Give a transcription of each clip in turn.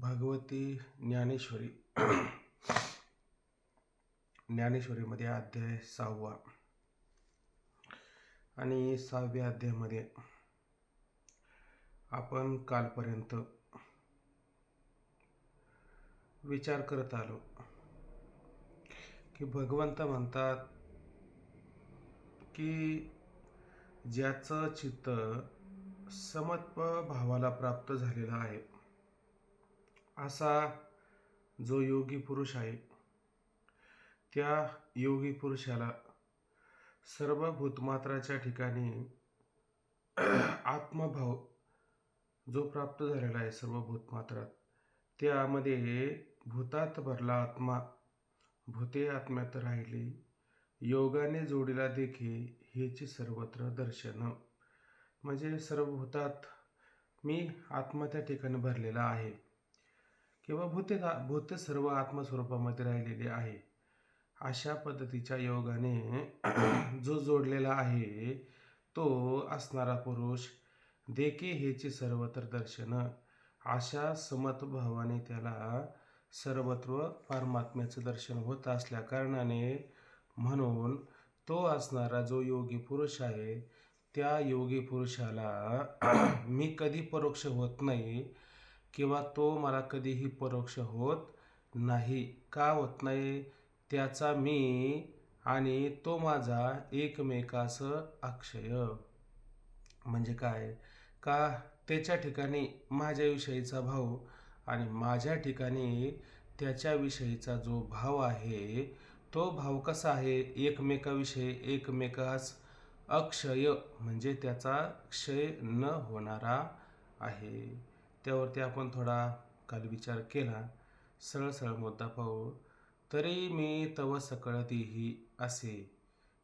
भगवती ज्ञानेश्वरी ज्ञानेश्वरीमध्ये अध्याय 6वा आणि 6व्या अध्यायामध्ये आपण कालपर्यंत विचार करत आलो की भगवंत म्हणतात की ज्याचं चित्त समत्व भावाला प्राप्त झालेला आहे असा जो योगी पुरुष आहे त्या योगी पुरुषाला सर्व भूतमात्राच्या ठिकाणी आत्मभाव जो प्राप्त झालेला आहे सर्व भूतमात्रात त्यामध्ये भूतात भरला आत्मा भूते आत्म्यात राहिली योगाने जोडीला देखी हेची सर्वत्र दर्शन म्हणजे सर्व भूतात मी आत्मा त्या ठिकाणी भरलेला आहे किंवा भूते सर्व आत्मस्वरूपामध्ये राहिलेले आहे अशा पद्धतीच्या योगाने जो जोडलेला आहे तो असणारा पुरुष देखे हेची सर्वत्र दर्शन अशा समत्वभावाने त्याला सर्वत्र परमात्म्याचं दर्शन होत असल्या कारणाने म्हणून तो असणारा जो योगी पुरुष आहे त्या योगी पुरुषाला मी कधी परोक्ष होत नाही किंवा तो मला कधीही परोक्ष होत नाही का होत नाही त्याचा मी आणि तो माझा एकमेकास अक्षय म्हणजे काय का त्याच्या ठिकाणी माझ्याविषयीचा भाव आणि माझ्या ठिकाणी त्याच्याविषयीचा जो भाव आहे तो भाव कसा आहे एकमेकाविषयी एकमेकास अक्षय म्हणजे त्याचा क्षय न होणारा आहे त्यावरती आपण थोडा काल विचार केला सरळ मुद्दा पाहू तरी मी तव सकळ देही असे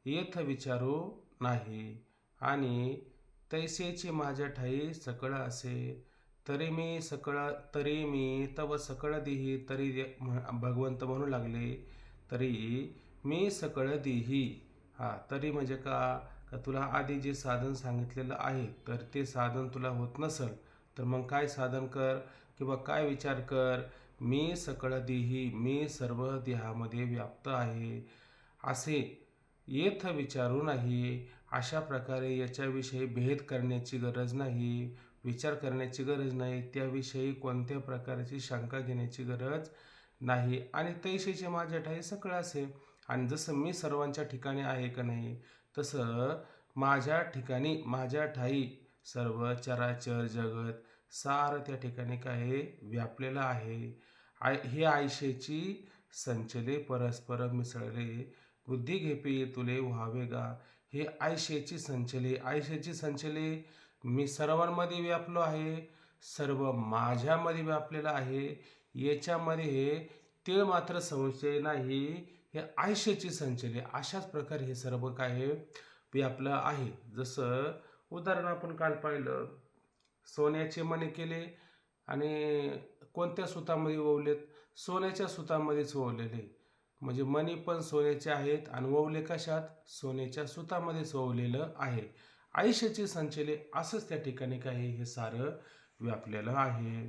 येथ विचारू नाही आणि तैसेची माझ्या ठाई सकळ असे तरी मी तव सकळ देही तरी भगवंत म्हणू लागले तरी मी सकळ देही तरी म्हणजे का तुला आधी जे साधन सांगितलेलं आहे तर ते साधन तुला होत नसेल तर मग काय साधन कर किंवा काय विचार कर मी सकळ देही मी सर्व देहामध्ये व्याप्त आहे असे येथ विचारू नाही अशा प्रकारे याच्याविषयी भेद करण्याची गरज नाही विचार करण्याची गरज नाही त्याविषयी कोणत्या प्रकारची शंका घेण्याची गरज नाही आणि तैसेचे माझ्या ठाई सकळ असे आणि जसं मी सर्वांच्या ठिकाणी आहे का नाही तसं माझ्या ठिकाणी माझ्या ठाई सर्व चराचर जगत सार त्या ठिकाणी काय व्यापलेलं आहे हे आयशेची संचले परस्पर मिसळले बुद्धी घेपे तुले व्हावे गा हे आयशेची संचले मी सर्वांमध्ये व्यापलो आहे सर्व माझ्यामध्ये व्यापलेलं आहे याच्यामध्ये तीळ मात्र संशय नाही हे आयशेची संचले अशाच प्रकारे हे सर्व काय व्यापलं आहे जसं उदाहरण आपण काल पाहिलं सोन्याचे मणी केले आणि कोणत्या सुतामध्ये ओवलेत सोन्याच्या सुतामध्येच ओवलेले म्हणजे मणी पण सोन्याचे आहेत आणि ओवले कशात सोन्याच्या सुतामध्येच ओवलेलं आहे आयुष्याची संचले असंच त्या ठिकाणी काय हे सारं व्यापलेलं आहे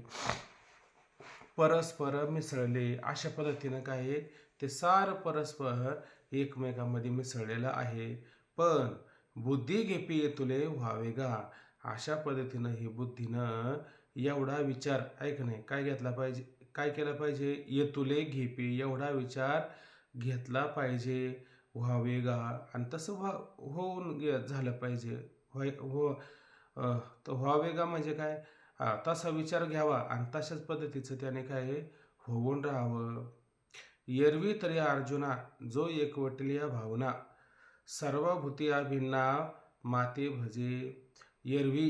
परस्पर मिसळले अशा पद्धतीनं काय ते सारं परस्पर एकमेकांमध्ये मिसळलेलं आहे पण बुद्धी घेपी तुले व्हावे गा अशा पद्धतीनं हे बुद्धीनं एवढा विचार ऐक नाही काय घेतला पाहिजे काय केलं पाहिजे येतुले घेपी एवढा विचार घेतला पाहिजे व्हावे गा आणि तसं होऊन झालं पाहिजे तर व्हावे गा म्हणजे काय तसा विचार घ्यावा आणि तशाच पद्धतीचं त्याने काय होऊन राहावं एरवी तरी अर्जुना जो एकवटलिया भावना सर्वभूती भिन्ना माते भजे एरवी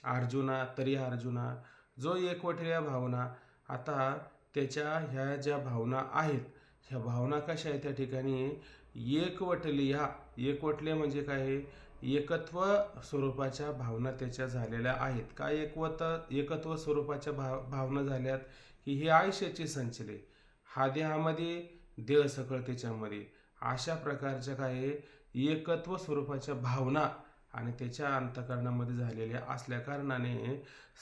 अर्जुना जो एकवटल्या भावना आता त्याच्या ह्या ज्या भावना आहेत ह्या भावना कशा आहेत त्या ठिकाणी एकवटल्या म्हणजे काय एकत्व स्वरूपाच्या भावना त्याच्या झालेल्या आहेत काय एकत्व स्वरूपाच्या भावना झाल्यात की हे आयुष्याची संचले हा देहामध्ये देह सकळ त्याच्यामध्ये अशा प्रकारच्या काय एकत्व स्वरूपाच्या भावना आणि त्याच्या अंतःकरणामध्ये झालेल्या असल्या कारणाने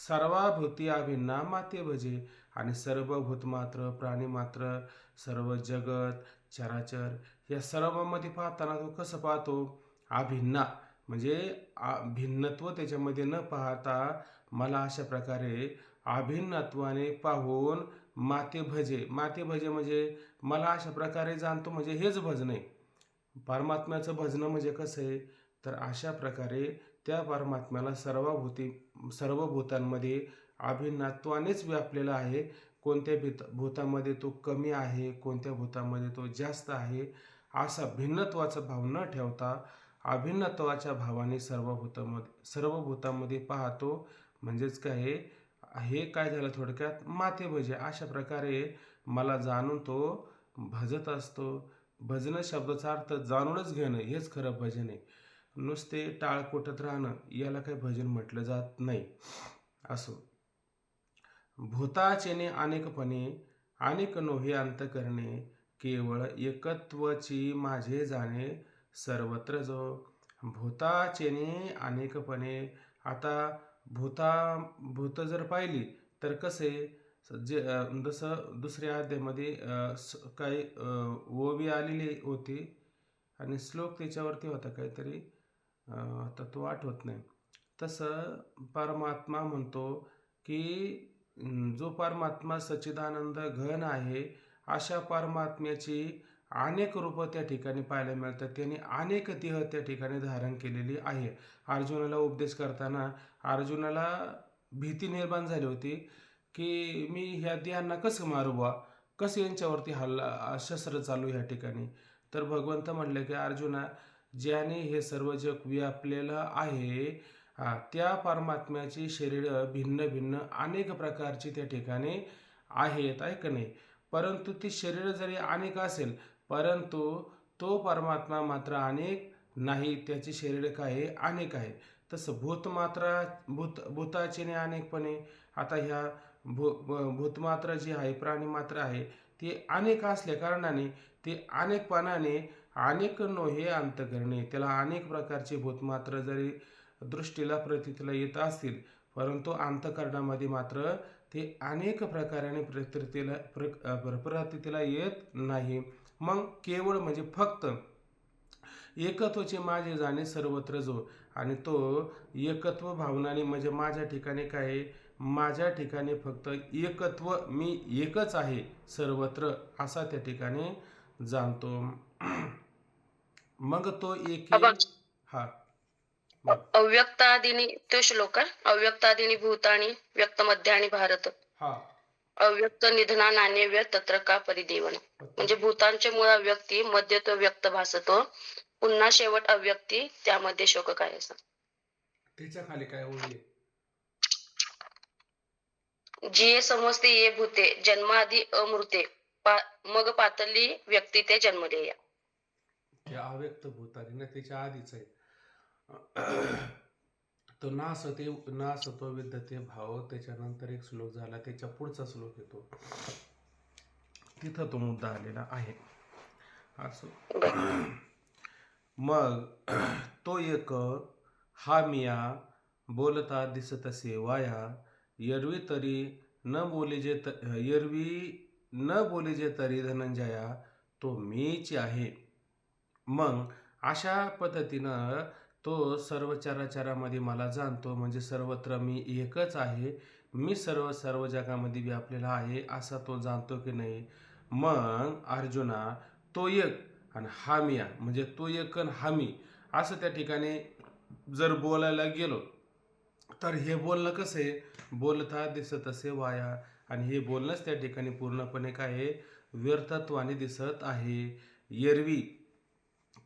सर्वभूती अभिन्ना माते भजे आणि सर्व भूतमात्र, प्राणीमात्र, सर्व जगत, चराचर या सर्वांमध्ये पाहताना तो कसं पाहतो? अभिन्ना, म्हणजे भिन्नत्व त्याच्यामध्ये न पाहता मला अशा प्रकारे अभिन्नत्वाने पाहून माते भजे. माते भजे म्हणजे मला अशा प्रकारे जाणतो, म्हणजे हेच भजन आहे. परमात्म्याचं भजनं म्हणजे कसं आहे? तर अशा प्रकारे त्या परमात्म्याला सर्व भूतांमध्ये अभिन्नत्वानेच व्यापलेला आहे. कोणत्या भूतामध्ये तो कमी आहे, कोणत्या भूतामध्ये तो जास्त आहे, असा भिन्नत्वाचा भाव न ठेवता अभिन्नत्वाच्या भावाने सर्व भूतांमध्ये पाहतो. म्हणजेच काय, हे काय झालं थोडक्यात, माते भजे. अशा प्रकारे मला जाणून तो भजत असतो. भजन शब्दाचा अर्थ जाणूनच घेणं हेच खरं भजन आहे. नुसते टाळ कोटत राहणं याला काही भजन म्हटलं जात नाही. असो. भूताचेने अनेकपणे अनेक नोहे अंत करणे, केवळ एकत्वची माझे जाणे सर्वत्र जो. भूताचेने अनेकपणे. आता भूत जर पाहिली तर कसे, जसं दुसऱ्या अध्यायामध्ये काही ओवी आलेली होती आणि श्लोक त्याच्यावरती होता काहीतरी, आता तो आठवत नाही. तसं परमात्मा म्हणतो की जो परमात्मा सच्चिदानंद घन आहे, अशा परमात्म्याची अनेक रूपं त्या ठिकाणी पाहायला मिळतात. त्यांनी अनेक देह त्या ठिकाणी धारण केलेली आहे. अर्जुनाला उपदेश करताना अर्जुनाला भीती निर्माण झाली होती की मी ह्या देहांना कसं मारू बा, कसं यांच्यावरती हल्ला शस्त्र चालू ह्या ठिकाणी. तर भगवंत म्हणले की अर्जुना, ज्याने हे सर्व जग व्यापलेलं आहे, त्या परमात्म्याची शरीर भिन्न भिन्न अनेक प्रकारची त्या ठिकाणी आहेत, आहे का नाही. परंतु ती शरीर जरी अनेक असेल, परंतु तो परमात्मा मात्र अनेक नाही. त्याची शरीर काय आहे? अनेक आहे. तसं भूताचेने अनेकपणे. आता ह्या भूतमात्र जी आहे, प्राणीमात्र आहे, ती अनेक असल्या कारणाने ते अनेकपणाने अनेक नोहे अंत करणे. त्याला अनेक प्रकारचे भूतमात्र जरी दृष्टीला प्रतीतीला येत असतील, परंतु अंतःकरणामध्ये मात्र ते अनेक प्रकाराने प्रतीतीला येत नाही. मग केवळ म्हणजे फक्त एकत्वचे माझे जाणे सर्वत्र जो. आणि तो एकत्व भावनाने, म्हणजे माझ्या ठिकाणी काय आहे? माझ्या ठिकाणी फक्त एकत्व, मी एकच आहे सर्वत्र, असा त्या ठिकाणी जाणतो. मग तो एके. हा, अव्यक्तादिनी तो श्लोक आहे. अव्यक्तादिनी भूतानी व्यक्त मध्य आणि भारत. हा, अव्यक्त निधना नान्यव्य तत्र का परिदेवना. म्हणजे भूतांचे मूळ अव्यक्ती, मध्य तो व्यक्त भासतो, पुन्हा शेवट अव्यक्ती, त्यामध्ये शोक काय असं. त्याच्या खाली काय ओळी? जिये समजते ये भूते जन्मादी अमृते, मग पातळी व्यक्ती ते जन्म देया. हे अव्यक्त भूतानी ना, त्याच्या आधीच आहे. तो नासतो विद्यते भाव. त्याच्यानंतर एक श्लोक झाला, त्याच्या पुढचा श्लोक येतो, तिथं तो मुद्दा आलेला आहे. असो. मग तो एक हा मिया बोलता दिसतसे वाया, एरवी न बोलिजे तरी धनंजया, तो मीच आहे. मग अशा पद्धतीनं तो सर्व चराचरामध्ये मला जाणतो, म्हणजे सर्वत्र मी एकच आहे, मी सर्व जगामध्ये व्यापलेला आहे, असा तो जाणतो की नाही. मग अर्जुना, तो एक आणि हामिया, म्हणजे तो एक आणि हामी, असं त्या ठिकाणी जर बोलायला गेलो तर हे बोलणं कसं आहे? बोलता दिसत असे वाया. आणि हे बोलणंच त्या ठिकाणी पूर्णपणे काय आहे? व्यर्थत्वाने दिसत आहे. एरवी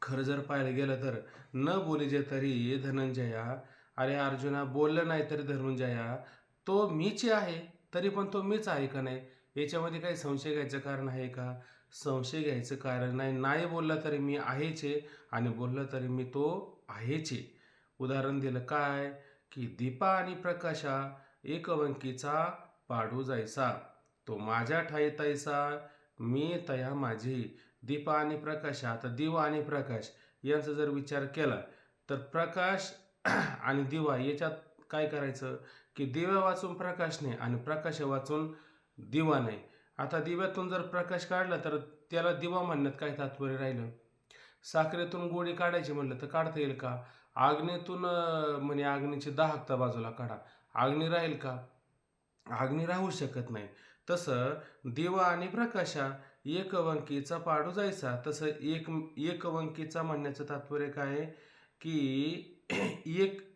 खरं जर पाहायला गेलं तर न बोलिजे तरी धनंजया. अरे अर्जुना, बोललं नाही तरी धनंजया, तो मीच आहे, तरी पण तो मीच आहे का नाही? याच्यामध्ये काही संशय घ्यायचं कारण आहे का? संशय घ्यायचं कारण नाही. नाही बोलला तरी मी आहेच आहे, आणि बोललं तरी मी तो आहेच आहे. उदाहरण दिलं काय, की दीपा आणि प्रकाशा एकवंकीचा पाडू जायचा, तो माझ्या ठाई तैसा, मी तया माझी. दीपा आणि प्रकाश. आता दिवा आणि प्रकाश यांचा जर विचार केला तर प्रकाश आणि दिवा याच्यात काय करायचं, की दिव्या वाचून प्रकाश नाही आणि प्रकाश वाचून दिवा नाही. आता दिव्यातून जर प्रकाश काढला तर त्याला दिवा म्हणण्यात काय तात्पर्य राहिलं? साखरेतून गोडी काढायची म्हणलं तर काढता येईल का? अग्नीतून म्हणे अग्नीची दाहकता बाजूला काढा. अग्नी राहील का? अग्नी राहू शकत नाही. तसं दिवा आणि प्रकाशा एकवंकीचा पाडू जायचा. तसं एकवंकीचा म्हणण्याचं तात्पर्य काय आहे? की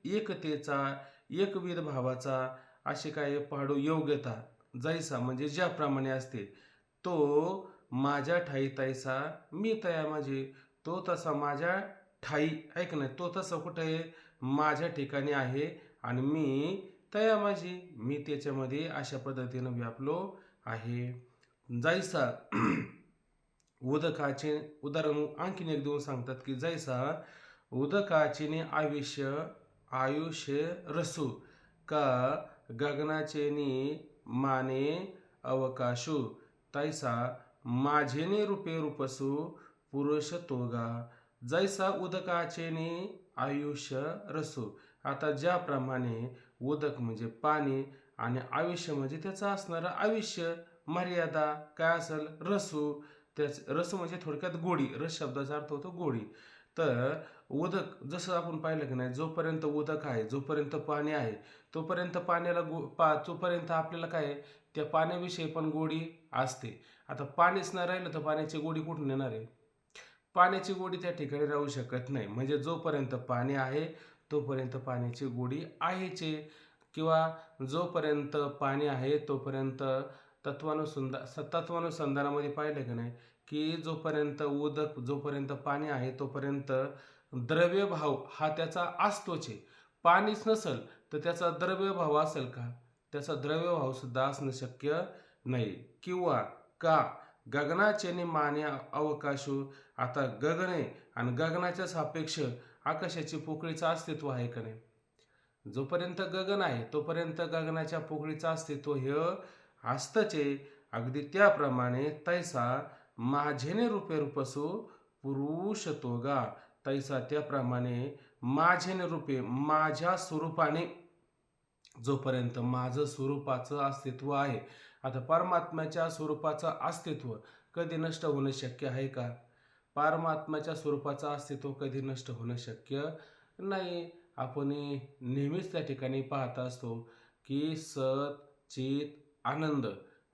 एकतेचा, एकविध भावाचा असे काय पाडू योग्यता जैसा म्हणजे ज्याप्रमाणे असते. तो माझ्या ठाई तैसा मी तया माझी. तो तसा माझ्या ठाई ऐक नाही, तो तसा कुठे आहे? माझ्या ठिकाणी आहे आणि मी तया माझी. मी त्याच्यामध्ये अशा पद्धतीनं व्यापलो आहे. जैसा उदकाचे उदाहरण आणखीन एक देऊन सांगतात की जैसा उदकाचेने आयुष्य रसू का गगनाचेनी माने अवकाशू तैसा माझेने रूपे रूपसू पुरुष तोगा. जैसा उदकाचेने आयुष्य रसू. आता ज्याप्रमाणे उदक म्हणजे पाणी आणि आयुष्य म्हणजे त्याचं असणारं आयुष्य मर्यादा काय असेल? रसू. त्याच रसू म्हणजे थोडक्यात गोडी. रस शब्दाचा अर्थ होतो गोडी. तर उदक जसं आपण पाहिलं की नाही, जोपर्यंत उदक आहे, जोपर्यंत पाणी आहे, तोपर्यंत पाण्याला तोपर्यंत आपल्याला काय आहे? त्या पाण्याविषयी पण गोडी असते. आता पाणीच नाही राहिलं तर पाण्याची गोडी कुठून येणार आहे? पाण्याची गोडी त्या ठिकाणी राहू शकत नाही. म्हणजे जोपर्यंत पाणी आहे तोपर्यंत पाण्याची गोडी आहेच आहे. किंवा जोपर्यंत पाणी आहे तोपर्यंत तत्वानुसंधानामध्ये पाहिलं की नाही, की जोपर्यंत पाणी आहे तोपर्यंत द्रव्यभाव हा त्याचा असतोच आहे. पाणीच नसेल तर त्याचा द्रव्यभाव असेल का? त्याचा द्रव्यभाव सुद्धा असणं शक्य नाही. किंवा का गगनाचे माने अवकाशू. आता गगन आहे आणि गगनाच्या सापेक्ष आकाशाची पोकळीचं अस्तित्व आहे का नाही? जोपर्यंत गगन आहे तोपर्यंत गगनाच्या पोकळीचं अस्तित्व हे असतंच आहे. अगदी त्याप्रमाणे तैसा माझेने रूपे रूपसू पुरुष तोगा. तैसा त्याप्रमाणे माझेने रूपे माझ्या स्वरूपाने जोपर्यंत माझं स्वरूपाचं अस्तित्व आहे. आता परमात्म्याच्या स्वरूपाचं अस्तित्व कधी नष्ट होणं शक्य आहे का? परमात्म्याच्या स्वरूपाचं अस्तित्व कधी नष्ट होणं शक्य नाही. आपण नेहमीच त्या ठिकाणी पाहत असतो की सत चित आनंद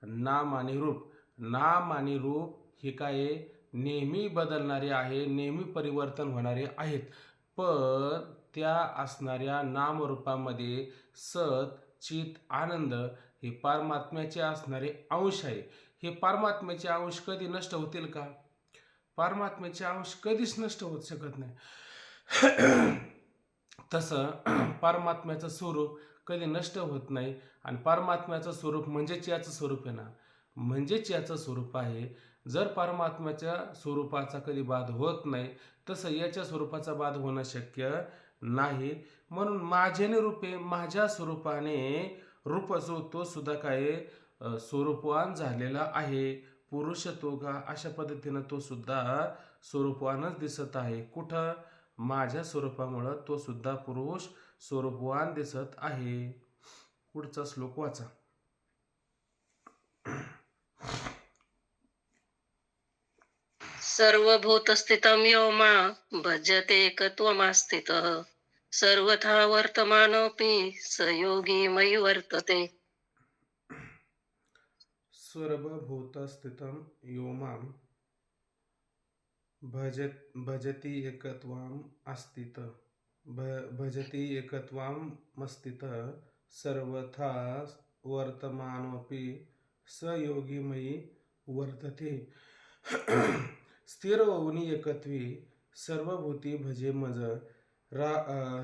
नाम आणि रूप. नाम आणि रूप हे काय नेहमी बदलणारे आहे, नेहमी परिवर्तन होणारे आहेत. पण त्या असणाऱ्या नामरूपामध्ये सत चित आनंद हे परमात्म्याचे असणारे अंश आहे. हे परमात्म्याचे अंश कधी नष्ट होतील का? परमात्म्याचे अंश कधीच नष्ट होत शकत नाही. तसं परमात्म्याचं स्वरूप कधी नष्ट होत नाही आणि परमात्म्याचं स्वरूप म्हणजेच याचं स्वरूप आहे ना, म्हणजेच याचं स्वरूप आहे. जर परमात्म्याच्या स्वरूपाचा कधी बाध होत नाही तसं याच्या स्वरूपाचा बाध होणं शक्य नाही. म्हणून माझेने रूपे माझ्या स्वरूपाने रूप असो तो सुद्धा काय स्वरूपवान झालेला आहे. पुरुष तो का अशा पद्धतीनं तो सुद्धा स्वरूपवानच दिसत आहे. कुठं? माझ्या स्वरूपामुळं तो सुद्धा पुरुष स्वरूपवान दिसत आहे. पुढचा श्लोक वाचा. सर्वभूतस्थितं यो मां भजते एकत्वमास्थितः सर्वथा वर्तमानोऽपि स योगी मयि वर्तते. सर्वभूतस्थितं यो मां भजति एकत्वम् अस्तितः भजति एकत्वमस्तितः सर्वथा वर्तमानोऽपि स योगी मयि वर्तते. स्थिर होऊन एकत्वी सर्वभूती भजे मज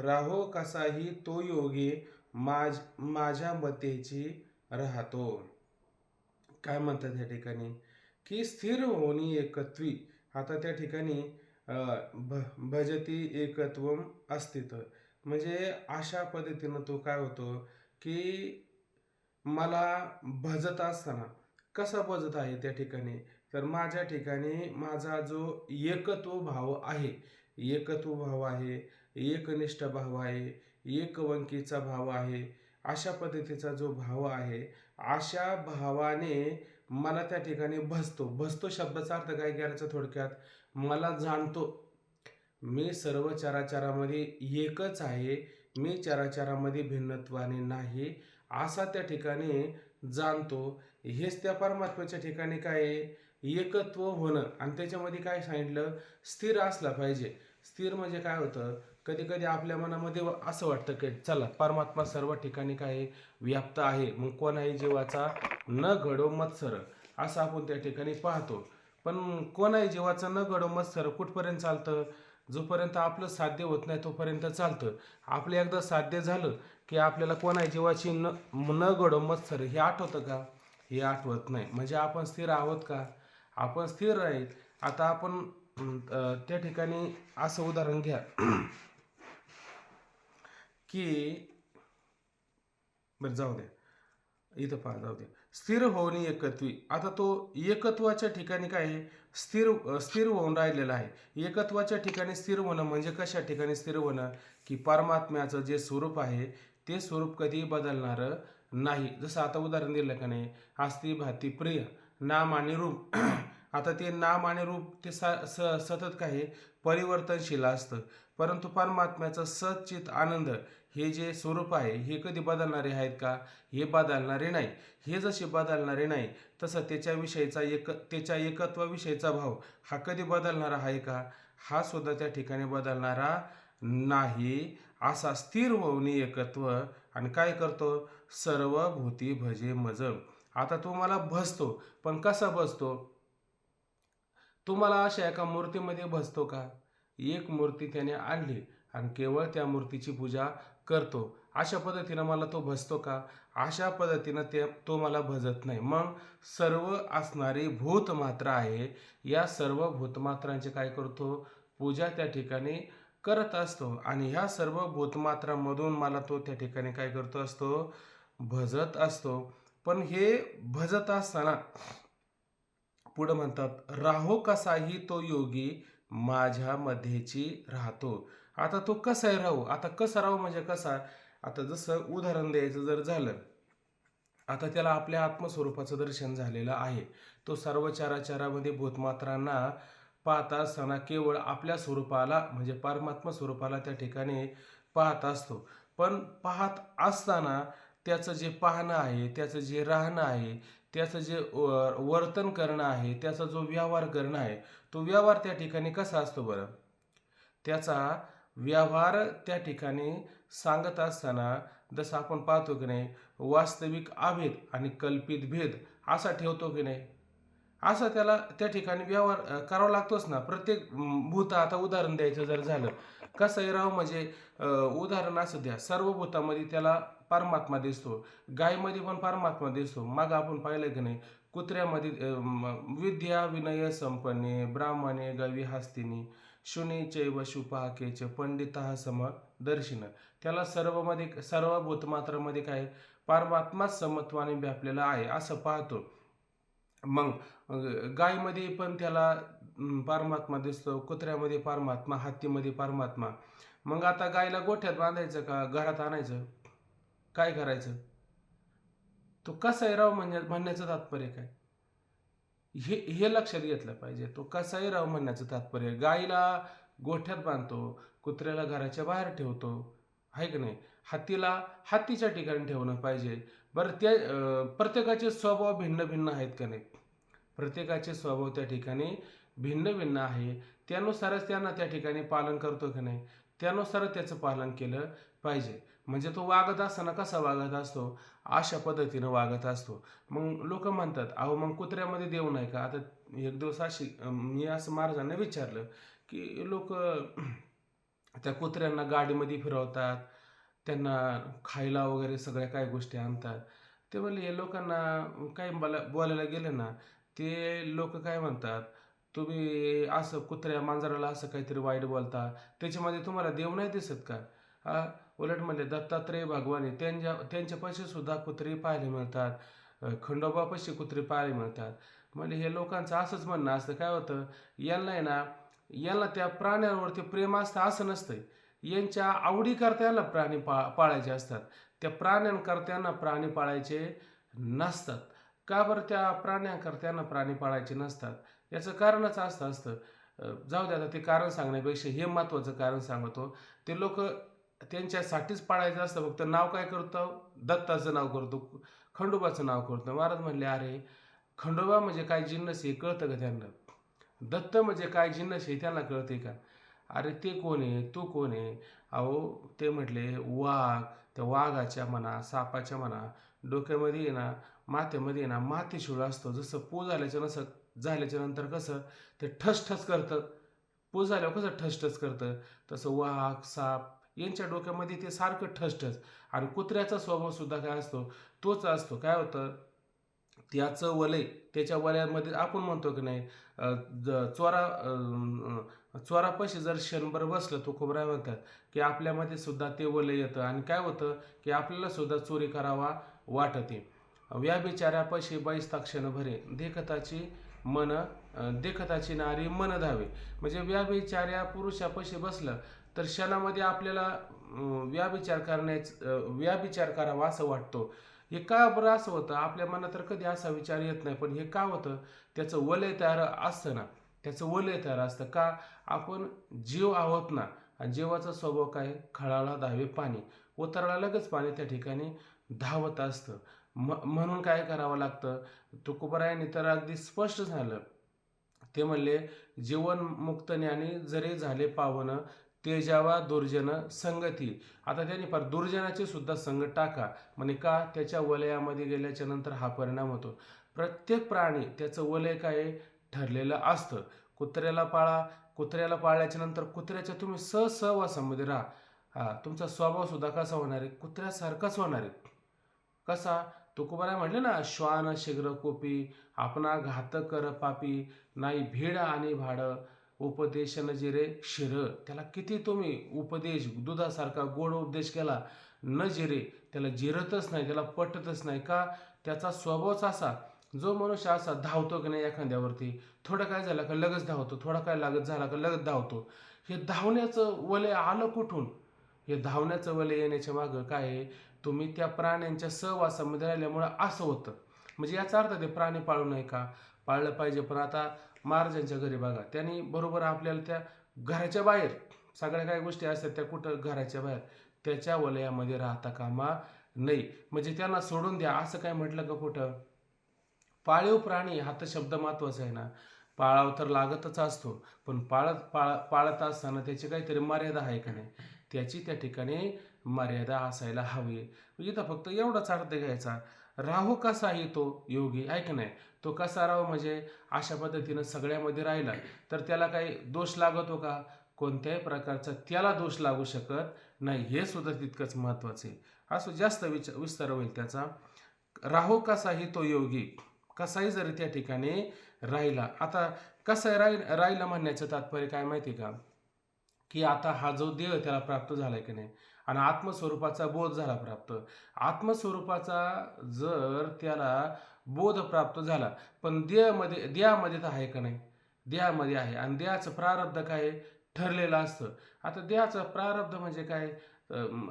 राहो कसाही तो योगी माझ्या मतेची राहतो. काय म्हणतात या ठिकाणी? की स्थिर होणी एकत्वी. आता त्या ठिकाणी भजती एकत्वम अस्तित्व म्हणजे अशा पद्धतीनं तो काय होतो की मला भजत असताना कसा भजत आहे त्या ठिकाणी, तर माझ्या ठिकाणी माझा जो एकत्व भाव आहे, एकत्व भाव आहे, एकनिष्ठ भाव आहे, एकवंकीचा भाव आहे, अशा पद्धतीचा जो भाव आहे अशा भावाने मला त्या ठिकाणी भजतो. भजतो शब्दाचा अर्थ काय करायचा थोडक्यात, मला जाणतो. मी सर्व चराचरामध्ये एकच आहे, मी चराचरामध्ये भिन्नत्वाने नाही, असा त्या ठिकाणी जाणतो. हेच त्या परमात्म्याच्या ठिकाणी काय आहे, एकत्व होणं. आणि त्याच्यामध्ये काय सांगितलं, स्थिर असला पाहिजे. स्थिर म्हणजे काय होतं, कधी कधी आपल्या मनामध्ये असं वाटतं की चला परमात्मा सर्व ठिकाणी काय आहे, व्याप्त आहे, मग कोणाही जीवाचा न घडो मत्सर, असं आपण त्या ठिकाणी पाहतो. पण कोणाही जीवाचं न घडो मत्सर कुठपर्यंत चालतं, जोपर्यंत आपलं साध्य होत नाही तोपर्यंत चालतं. आपलं एकदा साध्य झालं की आपल्याला कोणाही जीवाची न घडो मत्सर हे आठवतं का, हे आठवत नाही. म्हणजे आपण स्थिर आहोत का, आपण स्थिर राहील. आता आपण त्या ठिकाणी असं उदाहरण घ्या की बरं जाऊ द्या, इथं पहा, जाऊ द्या. स्थिर होणे एकत्वी. आता तो एकत्वाच्या ठिकाणी काय आहे, स्थिर होऊन राहिलेला आहे. एकत्वाच्या ठिकाणी स्थिर होणं म्हणजे कशा ठिकाणी स्थिर होणं, की परमात्म्याचं जे स्वरूप आहे ते स्वरूप कधी बदलणारं नाही. जसं आता उदाहरण दिलं का नाही, आस्ती भाती प्रिय, नाम आणि रूप. आता ते नाम आणि रूप ते सतत काय आहे, परिवर्तनशील असतं. परंतु परमात्म्याचं सच्चित आनंद हे जे स्वरूप आहे हे कधी बदलणारे आहेत का, हे बदलणारे नाही. हे जसे बदलणारे नाही तसं त्याच्या एकत्वाविषयीचा भाव हा कधी बदलणारा आहे का, हा सुद्धा त्या ठिकाणी बदलणारा नाही. असा स्थिर होऊन एकत्व. आणि काय करतो, सर्व भूती भजे मज. आता तो मला भजतो, पण कसा भजतो, तुम्हाला अशा एका मूर्तीमध्ये भजतो का, एक मूर्ती त्याने आणली आणि केवळ त्या मूर्तीची पूजा करतो, अशा पद्धतीनं मला तो भजतो का, अशा पद्धतीनं तो मला भजत नाही. मग सर्व असणारी भूतमात्र आहे, या सर्व भूतमात्रांचे काय करतो, पूजा त्या ठिकाणी करत असतो. आणि ह्या सर्व भूतमात्रांमधून मला तो त्या ठिकाणी काय करतो असतो, भजत असतो. पण हे भजत असताना पुढं म्हणतात, राहो कसाही तो योगी माझ्या मध्येची राहतो. आता तो कसा आहे राहू, आता कसा राहू म्हणजे कसा, आता जसं उदाहरण द्यायचं जर झालं, आता त्याला आपल्या आत्मस्वरूपाचं दर्शन झालेलं आहे. तो सर्व चराचरामध्ये भूतमात्रांना पाहत असताना केवळ आपल्या स्वरूपाला म्हणजे परमात्मा स्वरूपाला त्या ठिकाणी पाहत असतो. पण पाहत असताना त्याचं जे पाहणं आहे, त्याचं जे राहणं आहे, त्याचं जे वर्तन करणं आहे, त्याचा जो व्यवहार करणं आहे, तो व्यवहार त्या ठिकाणी कसा असतो बरं, त्याचा व्यवहार त्या ठिकाणी सांगत असताना जसं आपण पाहतो की नाही, वास्तविक अभेद आणि कल्पित भेद असा ठेवतो की नाही, असा त्याला त्या ठिकाणी व्यवहार करावा लागतोच ना. प्रत्येक भूत, आता उदाहरण द्यायचं जर झालं, कसं राव म्हणजे उदाहरण असं द्या, सर्व भूतामध्ये त्याला परमात्मा दिसतो, गायमध्ये पण परमात्मा दिसतो. मग आपण पाहिलं की नाही, कुत्र्यामध्ये विद्या विनय संपन्ने ब्राह्मणे गवी हस्तिनी शुनी चैव शुपाकेच पंडिता समदर्शिन. त्याला सर्व भूतमात्रामध्ये काय परमात्माच समत्वाने व्यापलेला आहे असं पाहतो. मग गायमध्ये पण त्याला परमात्मा दिसतो, कुत्र्यामध्ये परमात्मा, हत्तीमध्ये परमात्मा. मग आता गायला गोठ्यात बांधायचं का घरात आणायचं, काय करायचं, तो कसाही राव म्हणजे म्हणण्याचं तात्पर्य काय, हे लक्षात घेतलं पाहिजे. तो कसाही राव म्हणण्याचं तात्पर्य, गायीला गोठ्यात बांधतो, कुत्र्याला घराच्या बाहेर ठेवतो, आहे की नाही, हत्तीला हत्तीच्या ठिकाणी ठेवणं पाहिजे. बरं, त्या प्रत्येकाचे स्वभाव भिन्न भिन्न आहेत का नाही, प्रत्येकाचे स्वभाव त्या ठिकाणी भिन्न भिन्न आहे. त्यानुसारच त्यांना त्या ठिकाणी पालन करतो की नाही, त्यानुसारच त्याचं पालन केलं पाहिजे. म्हणजे तो वागत असताना कसा वागत असतो, अशा पद्धतीनं वागत असतो. मग लोक म्हणतात, अहो मग कुत्र्यामध्ये देव नाही का. आता एक दिवस मी असं महाराजांना विचारलं की लोक त्या कुत्र्यांना गाडीमध्ये फिरवतात, त्यांना खायला वगैरे सगळ्या काय गोष्टी आणतात. ते म्हणले हे लोकांना काही बोलायला गेलं ना, ते लोक काय म्हणतात, तुम्ही असं कुत्र्या मांजराला असं काहीतरी वाईट बोलता, त्याच्यामध्ये तुम्हाला देव नाही दिसत का. उलट म्हणले दत्तात्रय भगवान आहे, त्यांच्यापाशी सुद्धा कुत्री पाहायला मिळतात, खंडोबापाशी कुत्री पाहायला मिळतात. म्हणजे हे लोकांचं असंच म्हणणं असतं. काय होतं, यांना आहे ना, यांना त्या प्राण्यांवरती प्रेम असतं असं नसतंय, यांच्या आवडीकरता यांना प्राणी पाळायचे असतात. त्या प्राण्यांकरता यांना प्राणी पाळायचे नसतात. का बरं त्या प्राण्यांकरत्यांना प्राणी पाळायचे नसतात? याचं कारणच असतं. जाऊ द्या, आता ते कारण सांगण्यापेक्षा हे महत्त्वाचं कारण सांगतो. ते लोक त्यांच्यासाठीच पाळायचं असतं, फक्त नाव काय करतो? दत्ताचं नाव करतो, खंडोबाचं नाव करतो. महाराज म्हणले, अरे खंडोबा म्हणजे काय जिन्नस हे कळतं का त्यांना? दत्त म्हणजे काय जिन्नस हे त्यांना कळते का? अरे ते कोण आहे, तू कोण आहे? अहो, ते म्हटले वाघ. त्या वाघाच्या म्हणा, सापाच्या म्हणा, डोक्यामध्ये आहे ना, माथ्यामध्ये आहे ना माथेशिळ असतो. जसं झाल्याच्या नंतर कसं ते ठसठस करतं, पूज झाल्यावर कसं ठसठस करतं, तसं वाघ साप यांच्या डोक्यामध्ये ते सारखं ठसठस. आणि कुत्र्याचा स्वभाव सुद्धा काय असतो? तोच असतो. काय होतं, त्याचं वलय, त्याच्या वलयामध्ये आपण म्हणतो की नाही, चोरापाशी जर क्षणभर बसलं, तो खोबरा म्हणतात की आपल्यामध्ये सुद्धा ते वलय येतं. आणि काय होतं की आपल्याला सुद्धा चोरी करावा वाटते. व्याभिचाऱ्यापाशी बैसता क्षण भरे, देखताची नारी मन धावे. म्हणजे व्याभिचाऱ्या पुरुषापाशी बसलं तर क्षणामध्ये आपल्याला व्याभिचार करावा असं वाटतो. हे का बरं असं होतं? आपल्या मनात तर कधी असा विचार येत नाही, पण हे का होतं? त्याचं वलय तयार असतं ना, त्याचं वलय तयार असतं का? आपण जीव आहोत ना, आणि जीवाचा स्वभाव काय? खळाळा धावे पाणी. उतराला लगेच पाणी त्या ठिकाणी धावत असतं. म्हणून काय करावं लागतं? तुकोबरायांनी तर अगदी स्पष्ट झालं. ते म्हणले, जीवन मुक्त ज्ञानी जरी झाले पावन, तेजावा दुर्जन संगती. आता त्यांनी फार दुर्जनाची सुद्धा संगत टाका. म्हणे का? त्याच्या वलयामध्ये गेल्याच्या नंतर हा परिणाम होतो. प्रत्येक प्राणी त्याचं वलय काय ठरलेलं असतं. कुत्र्याला पाळल्याच्या नंतर कुत्र्याच्या तुम्ही सहवासामध्ये राहा. हा, तुमचा स्वभाव सुद्धा कसा होणार आहे? कुत्र्यासारखाच होणार आहे. कसा? तुकोबाराय म्हटले ना, श्वान शीघ्र कोपी, आपणा घात कर पापी, नाही भीड आणि भाडं, उपदेशन जिरे क्षीर. त्याला किती तुम्ही उपदेश, दुधासारखा गोड उपदेश केला, न जिरे, त्याला जिरतच नाही, त्याला पटतच नाही. का? त्याचा स्वभावच असा. जो मनुष्य असा धावतो की नाही एखाद्यावरती, थोडं काय झालं का लगेच धावतो, थोडा काय लागत झाला का लगेच धावतो. हे धावण्याचं वलय आलं कुठून? हे धावण्याचं वलय येण्याच्या मागं काय आहे? तुम्ही त्या प्राण्यांच्या सहवासामध्ये राहिल्यामुळं असं होतं. म्हणजे याचा अर्थ ते प्राणी पाळू नये का? पाळलं पाहिजे. पण आता महाराजांच्या घरी बघा, त्यांनी बरोबर आपल्याला त्या घराच्या बाहेर सगळ्या काही गोष्टी असतात त्या कुठं घराच्या बाहेर त्याच्या वलयामध्ये राहता कामा नाही. म्हणजे त्यांना सोडून द्या असं काय म्हटलं का कुठं? पाळीव प्राणी हा तर शब्द महत्वाचा आहे ना. पाळाव तर लागतच असतो, पण पाळत असताना त्याची काहीतरी मर्यादा आहे का नाही? त्याची त्या ठिकाणी मर्यादा असायला हवी. इथं फक्त एवढाच अर्थ घ्यायचा. राहू कसाही तो योगी, आहे का नाही? तो कसा राहू म्हणजे अशा पद्धतीनं सगळ्यामध्ये राहिला तर त्याला काही दोष लागतो का? कोणत्याही प्रकारचा त्याला दोष लागू शकत नाही. हे सुद्धा तितकंच महत्वाचं आहे. असं जास्त विस्तार होईल त्याचा. राहू कसाही तो योगी, कसाही जरी त्या ठिकाणी राहिला. आता कसं राहिला म्हणण्याचं तात्पर्य काय माहिती का? की आता हा जो देह त्याला प्राप्त झालाय की नाही, आणि आत्मस्वरूपाचा बोध झाला प्राप्त. आत्मस्वरूपाचा जर त्याला बोध प्राप्त झाला, पण देहामध्ये तर आहे का नाही? देहामध्ये आहे, आणि देहाचं प्रारब्ध काय आहे? ठरलेलं असतं. आता देहाचं प्रारब्ध म्हणजे काय?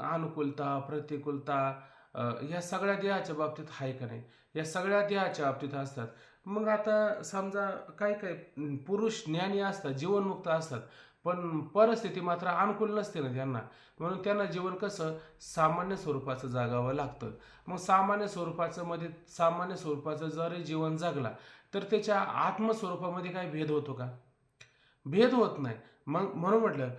अनुकूलता, प्रतिकूलता, ह्या सगळ्या देहाच्या बाबतीत आहे का नाही? या सगळ्या देहाच्या बाबतीत असतात. मग आता समजा काही काही पुरुष ज्ञानी असतात, जीवनमुक्त असतात, पण परिस्थिती मात्र अनुकूल नसते ना त्यांना. म्हणून त्यांना जीवन कसं सामान्य स्वरूपाचं जगावं लागतं. मग सामान्य स्वरूपाचं जरी जीवन जगला तर त्याच्या आत्मस्वरूपामध्ये काही भेद होतो का? भेद होत नाही. मग म्हणून म्हटलं,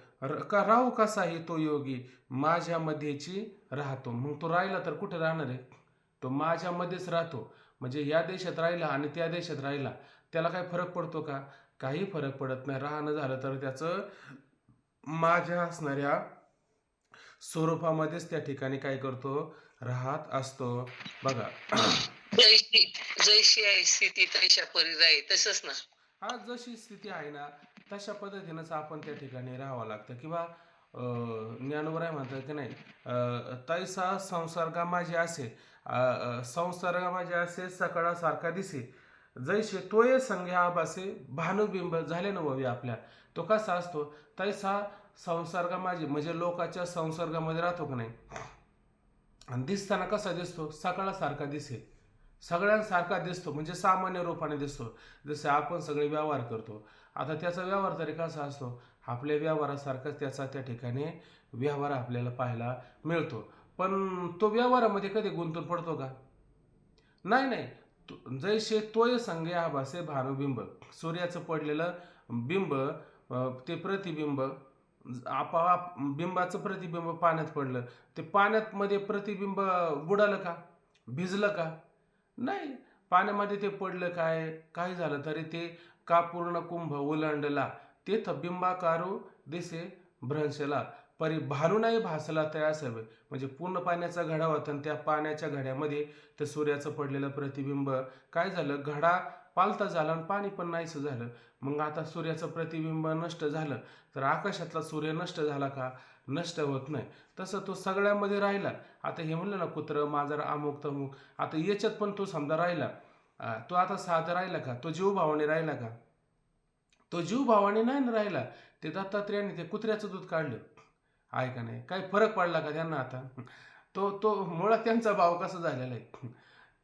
राहू कसाही तो योगी, माझ्या मध्येची राहतो. मग तो राहिला तर कुठे राहणार आहे? तो माझ्यामध्येच राहतो. म्हणजे या देशात राहिला आणि त्या देशात राहिला, त्याला काही फरक पडतो का? काही फरक पडत नाही. राहणं झालं तर त्याचं माझ्या असणाऱ्या स्वरूपामध्येच त्या ठिकाणी काय करतो? राहत असतो. बघा. जैशी जैशी आहे स्थिती तैशा परी राही, तसंच ना. हा, जशी स्थिती आहे ना तशा पद्धतीनंच आपण त्या ठिकाणी राहावं लागतं. किंवा ज्ञानोबराय म्हणतात की नाही, तैसा संसर्गा माझे असे सकाळासारखा दिसे, जैसे तोय संज्ञा आभासे भानुबिंब. झाले ना ववी आपल्या. तो कसा असतो? तैसा संसर्ग माझे म्हणजे लोकाच्या संसर्गामध्ये राहतो की नाही, आणि दिसताना कसा दिसतो? सकाळासारखा दिसे. सगळ्यांसारखा दिसतो, म्हणजे सामान्य रूपाने दिसतो. जसे आपण सगळे व्यवहार करतो, आता त्याचा व्यवहार तरी कसा असतो, आपल्या व्यवहारासारखाच त्याचा त्या ठिकाणी व्यवहार आपल्याला पाहायला मिळतो. पण तो व्यवहारामध्ये कधी गुंतून पडतो का? नाही नाही. जैसे तोय संगे आभासे भानुबिंब, सूर्याचं पडलेलं बिंब, ते प्रतिबिंब, आपोआप बिंबाचं प्रतिबिंब पाण्यात पडलं, ते पाण्यात मध्ये प्रतिबिंब बुडालं का, भिजलं का? नाही. पाण्यामध्ये ते पडलं, काय काही झालं तरी ते का पूर्ण कुंभ ओलांडला, तेथ बिंबाकारू दिसे भ्रंशला, परी भानू नाही भासला तयासवे. म्हणजे पूर्ण पाण्याचा घडा होता आणि त्या पाण्याच्या घड्यामध्ये त्या सूर्याचं पडलेलं प्रतिबिंब काय झालं, घडा पालता झाला आणि पाणी पण नाहीसं झालं. मग आता सूर्याचं प्रतिबिंब नष्ट झालं तर आकाशातला सूर्य नष्ट झाला का? नष्ट होत नाही. तसं तो सगळ्यामध्ये राहिला. आता हे म्हणलं ना, कुत्रं मांजर अमुक तमुक, आता याच्यात पण तो समजा राहिला, तो आता साधा राहिला का? तो जीवभावाने राहिला का? तो जीवभावाने नाही ना राहिला. ते दत्तात्रेयाने ते कुत्र्याचं दूध काढलं, आहे का नाही? काही फरक पडला का त्यांना आता? तो तो मुळात त्यांचा भाव कसा झालेला आहे,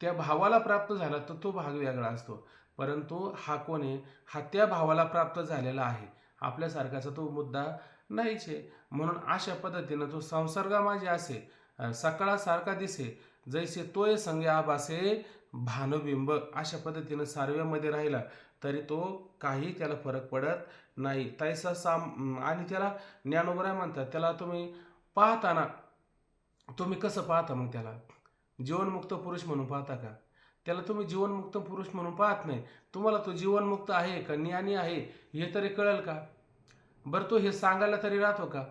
त्या भावाला प्राप्त झाला तर तो भाग वेगळा असतो. परंतु हा कोण आहे, हा त्या भावाला प्राप्त झालेला आहे, आपल्यासारखाचा तो मुद्दा नाहीच आहे. म्हणून अशा पद्धतीनं तो संसर्गा माझे असे सकाळासारखा दिसे, जैसे तोय संगे आभासे भानुबिंब, अशा पद्धतीनं सार्व्यामध्ये राहिला तरी तो काही त्याला फरक पडत नाही. तैसा आणि त्याला ज्ञानोबराय म्हणतात. त्याला तुम्ही पाहताना तुम्ही कसं पाहता, मग त्याला जीवनमुक्त पुरुष म्हणून पाहता का? त्याला तुम्ही जीवनमुक्त पुरुष म्हणून पाहत नाही. तुम्हाला तो जीवनमुक्त आहे का ज्ञानी आहे हे तरी कळेल का? बरं, तो हे सांगायला तरी राहतो का,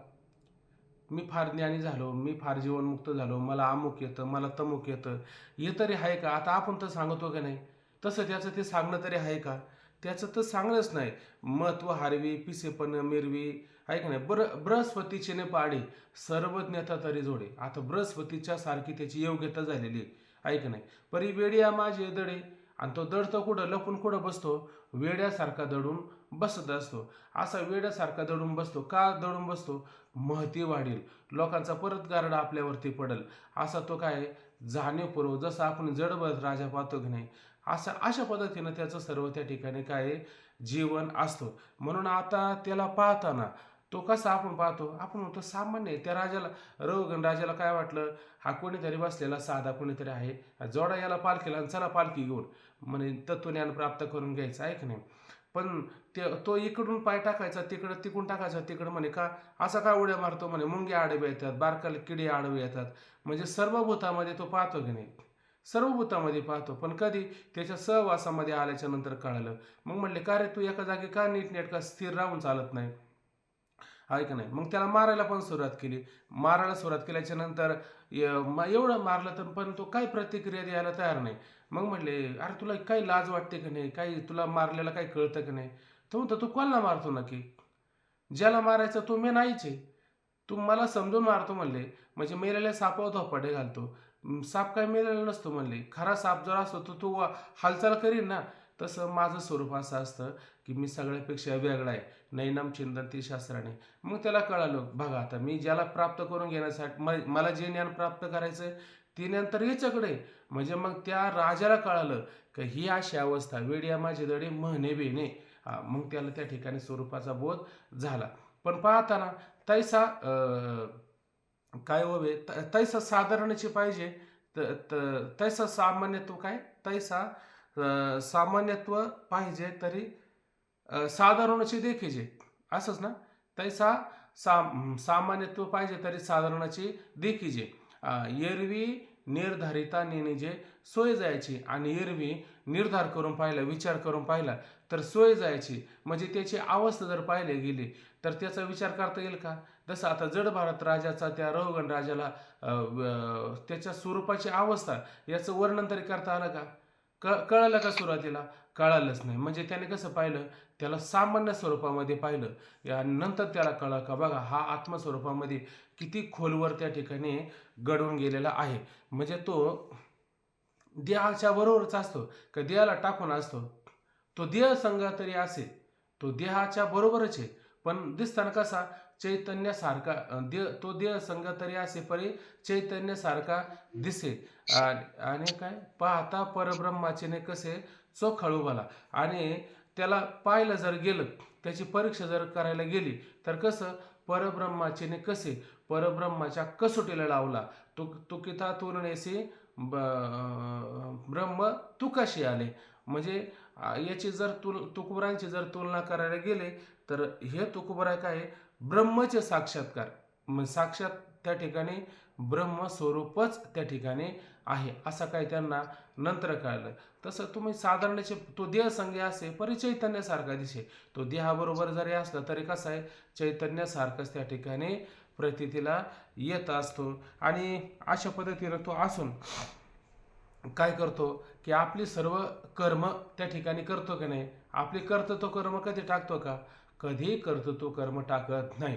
मी फार ज्ञानी झालो, मी फार जीवनमुक्त झालो, मला अमुक येतं, मला तमुक येतं, हे तरी आहे का? आता आपण तर सांगतो का नाही, तसं त्याचं ते सांगणं तरी आहे का? त्याचं तर सांगणंच नाही. महत्व हारवी पिसेपण मिरवी, आहे का नाही? बृहस्पतीचे ने पाडे सर्वज्ञता तरी जोडे. आता बृहस्पतीच्या सारखी त्याची योग्यता झालेली आहे का नाही? परी वेडिया माझे दडे, आणि तो दडतो कुठं, लपून कुठं बसतो, वेड्यासारखा दडून बसत असतो. असा वेड्यासारखा दडून बसतो का? दडून बसतो, महती वाढेल, लोकांचा परत गारडा आपल्यावरती पडेल, असा तो काय जाणीवपूर्वक, जसं आपण जडबड राजा पाहतो की नाही, अशा पद्धतीनं त्याचं सर्व त्या ठिकाणी काय जीवन असतो. म्हणून आता त्याला पाहताना तो कसा आपण पाहतो, आपण म्हणतो सामान्य आहे. त्या राजाला, रवगण राजाला काय वाटलं, हा कोणीतरी बसलेला साधा कोणीतरी आहे, जोडा याला पालखीला आणि चला पालखी घेऊन, म्हणे तत्वज्ञान प्राप्त करून घ्यायचं, आहे की नाही? पण तो इकडून पाय टाकायचा तिकडं, तिकडून टाकायचा तिकडं, म्हणे का असा का उड्या मारतो, म्हणे मुंगे आडवे येतात, बारकाले किडे आडवे येतात. म्हणजे सर्व भूतामध्ये तो पाहतो की नाही, सर्व भूतामध्ये पाहतो. पण कधी त्याच्या सहवासामध्ये आल्याच्या नंतर कळालं. मग म्हणले, का रे तू एका जागी का नीटनेटका स्थिर राहून चालत नाही, आहे का नाही? मग त्याला मारायला पण सुरुवात केली. मारायला सुरुवात केल्याच्या नंतर एवढं मारलं तर पण तो काही प्रतिक्रिया द्यायला तयार नाही. मग म्हणले, अरे तुला काही लाज वाटते का नाही, काही तुला मारलेला काही कळतं का नाही? तो म्हणतो, तू कोणाला मारतो नक्की? ज्याला मारायचं तो मी नाहीच आहे, तू मला समजून मारतो म्हणले. म्हणजे मेलेल्या सापावर धोपाटे घालतो. साप काय मेलेला नसतो म्हणले. खरा साप जर असतो तर तो हालचाल करीन ना. तसं माझं स्वरूप असं असतं की मी सगळ्यापेक्षा वेगळा आहे, नैनम चिंतती शास्त्राने. मग त्याला कळालं, बघा आता मी ज्याला प्राप्त करून घेण्यासाठी मला जे ज्ञान प्राप्त करायचं ते ज्ञान तर याच्याकडे. म्हणजे मग त्या राजाला कळालं की ही अशी अवस्था, वेड्या माझे दडे म्हणे बेने. मग त्याला त्या ठिकाणी स्वरूपाचा बोध झाला. पण पाहताना तैसा काय हवे, तैसा साधारणची पाहिजे, तैसा सामान्यत्व काय, तैसा सामान्यत्व पाहिजे तरी साधारणची देखीजे, असंच ना? तैसा सामान्यत्व पाहिजे तरी साधारणाची देखीजे. एरवी निर्धारिता नेणीजे सोय जायची, आणि एरवी निर्धार करून पाहिला, विचार करून पाहिला तर सोय जायची. म्हणजे त्याची अवस्था जर पाहिले गेली तर त्याचा विचार करता येईल का? जसं आता जड भारत राजाचा त्या रवगण राजाला त्याच्या स्वरूपाची अवस्था याचं वर्णन तरी करता आलं का? कळालं का सुरुवातीला? कळालंच नाही. म्हणजे त्याने कसं पाहिलं, त्याला सामान्य स्वरूपामध्ये पाहिलं, आणि नंतर त्याला कळलं का बघा हा आत्मस्वरूपामध्ये किती खोलवर त्या ठिकाणी घडून गेलेला आहे. म्हणजे तो देहाच्या बरोबरच असतो का देहाला टाकून असतो, तो देह संघ तरी असे, तो देहाच्या बरोबरच आहे, पण दिसताना कसा चैतन्यासारखा तो देह संग तरी असे परी चैतन्यासारखा दिसे आणि काय पाहता परब्रह्माचे कसे चोखाळू मला. आणि त्याला पाहिलं जर गेलं, त्याची परीक्षा जर करायला गेली तर कसं परब्रह्माचे कसे परब्रह्माच्या कसोटीला लावला. तुकिता तुलनेसी ब्रह्म तू कशी आले. म्हणजे याची जर तुकोबरांची जर तुलना करायला गेले तर हे तुकोबरा काय ब्रह्मचे साक्षात्कार, साक्षात त्या ठिकाणी ब्रह्मस्वरूपच त्या ठिकाणी आहे असं काय त्यांना नंतर कळलं. तसं तुम्ही साधारणचे तो देह संगे असे परी चैतन्यासारखा दिसे. तो देहाबरोबर जरी असला तरी कसं आहे चैतन्यासारखंच त्या ठिकाणी प्रतीतीला येत असतो. आणि अशा पद्धतीनं तो असून काय करतो की आपली सर्व कर्म त्या ठिकाणी करतो की नाही. आपली कर्तृत्व कर्म कधी टाकतो का? कधी कर्तृत्व कर्म टाकत नाही.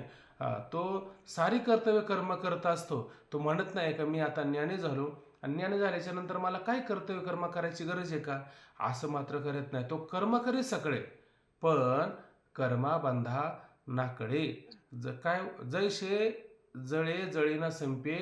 तो सारी कर्तव्य कर्म करत असतो. तो म्हणत नाही का मी आता ज्ञानी झालो आणि ज्ञानी झाल्याच्या नंतर मला काय कर्तव्य कर्म करायची गरज आहे का, असं मात्र करत नाही. तो कर्म करी सगळे पण कर्माबंधा नाकडे. काय जैसे जळे जळीना संपे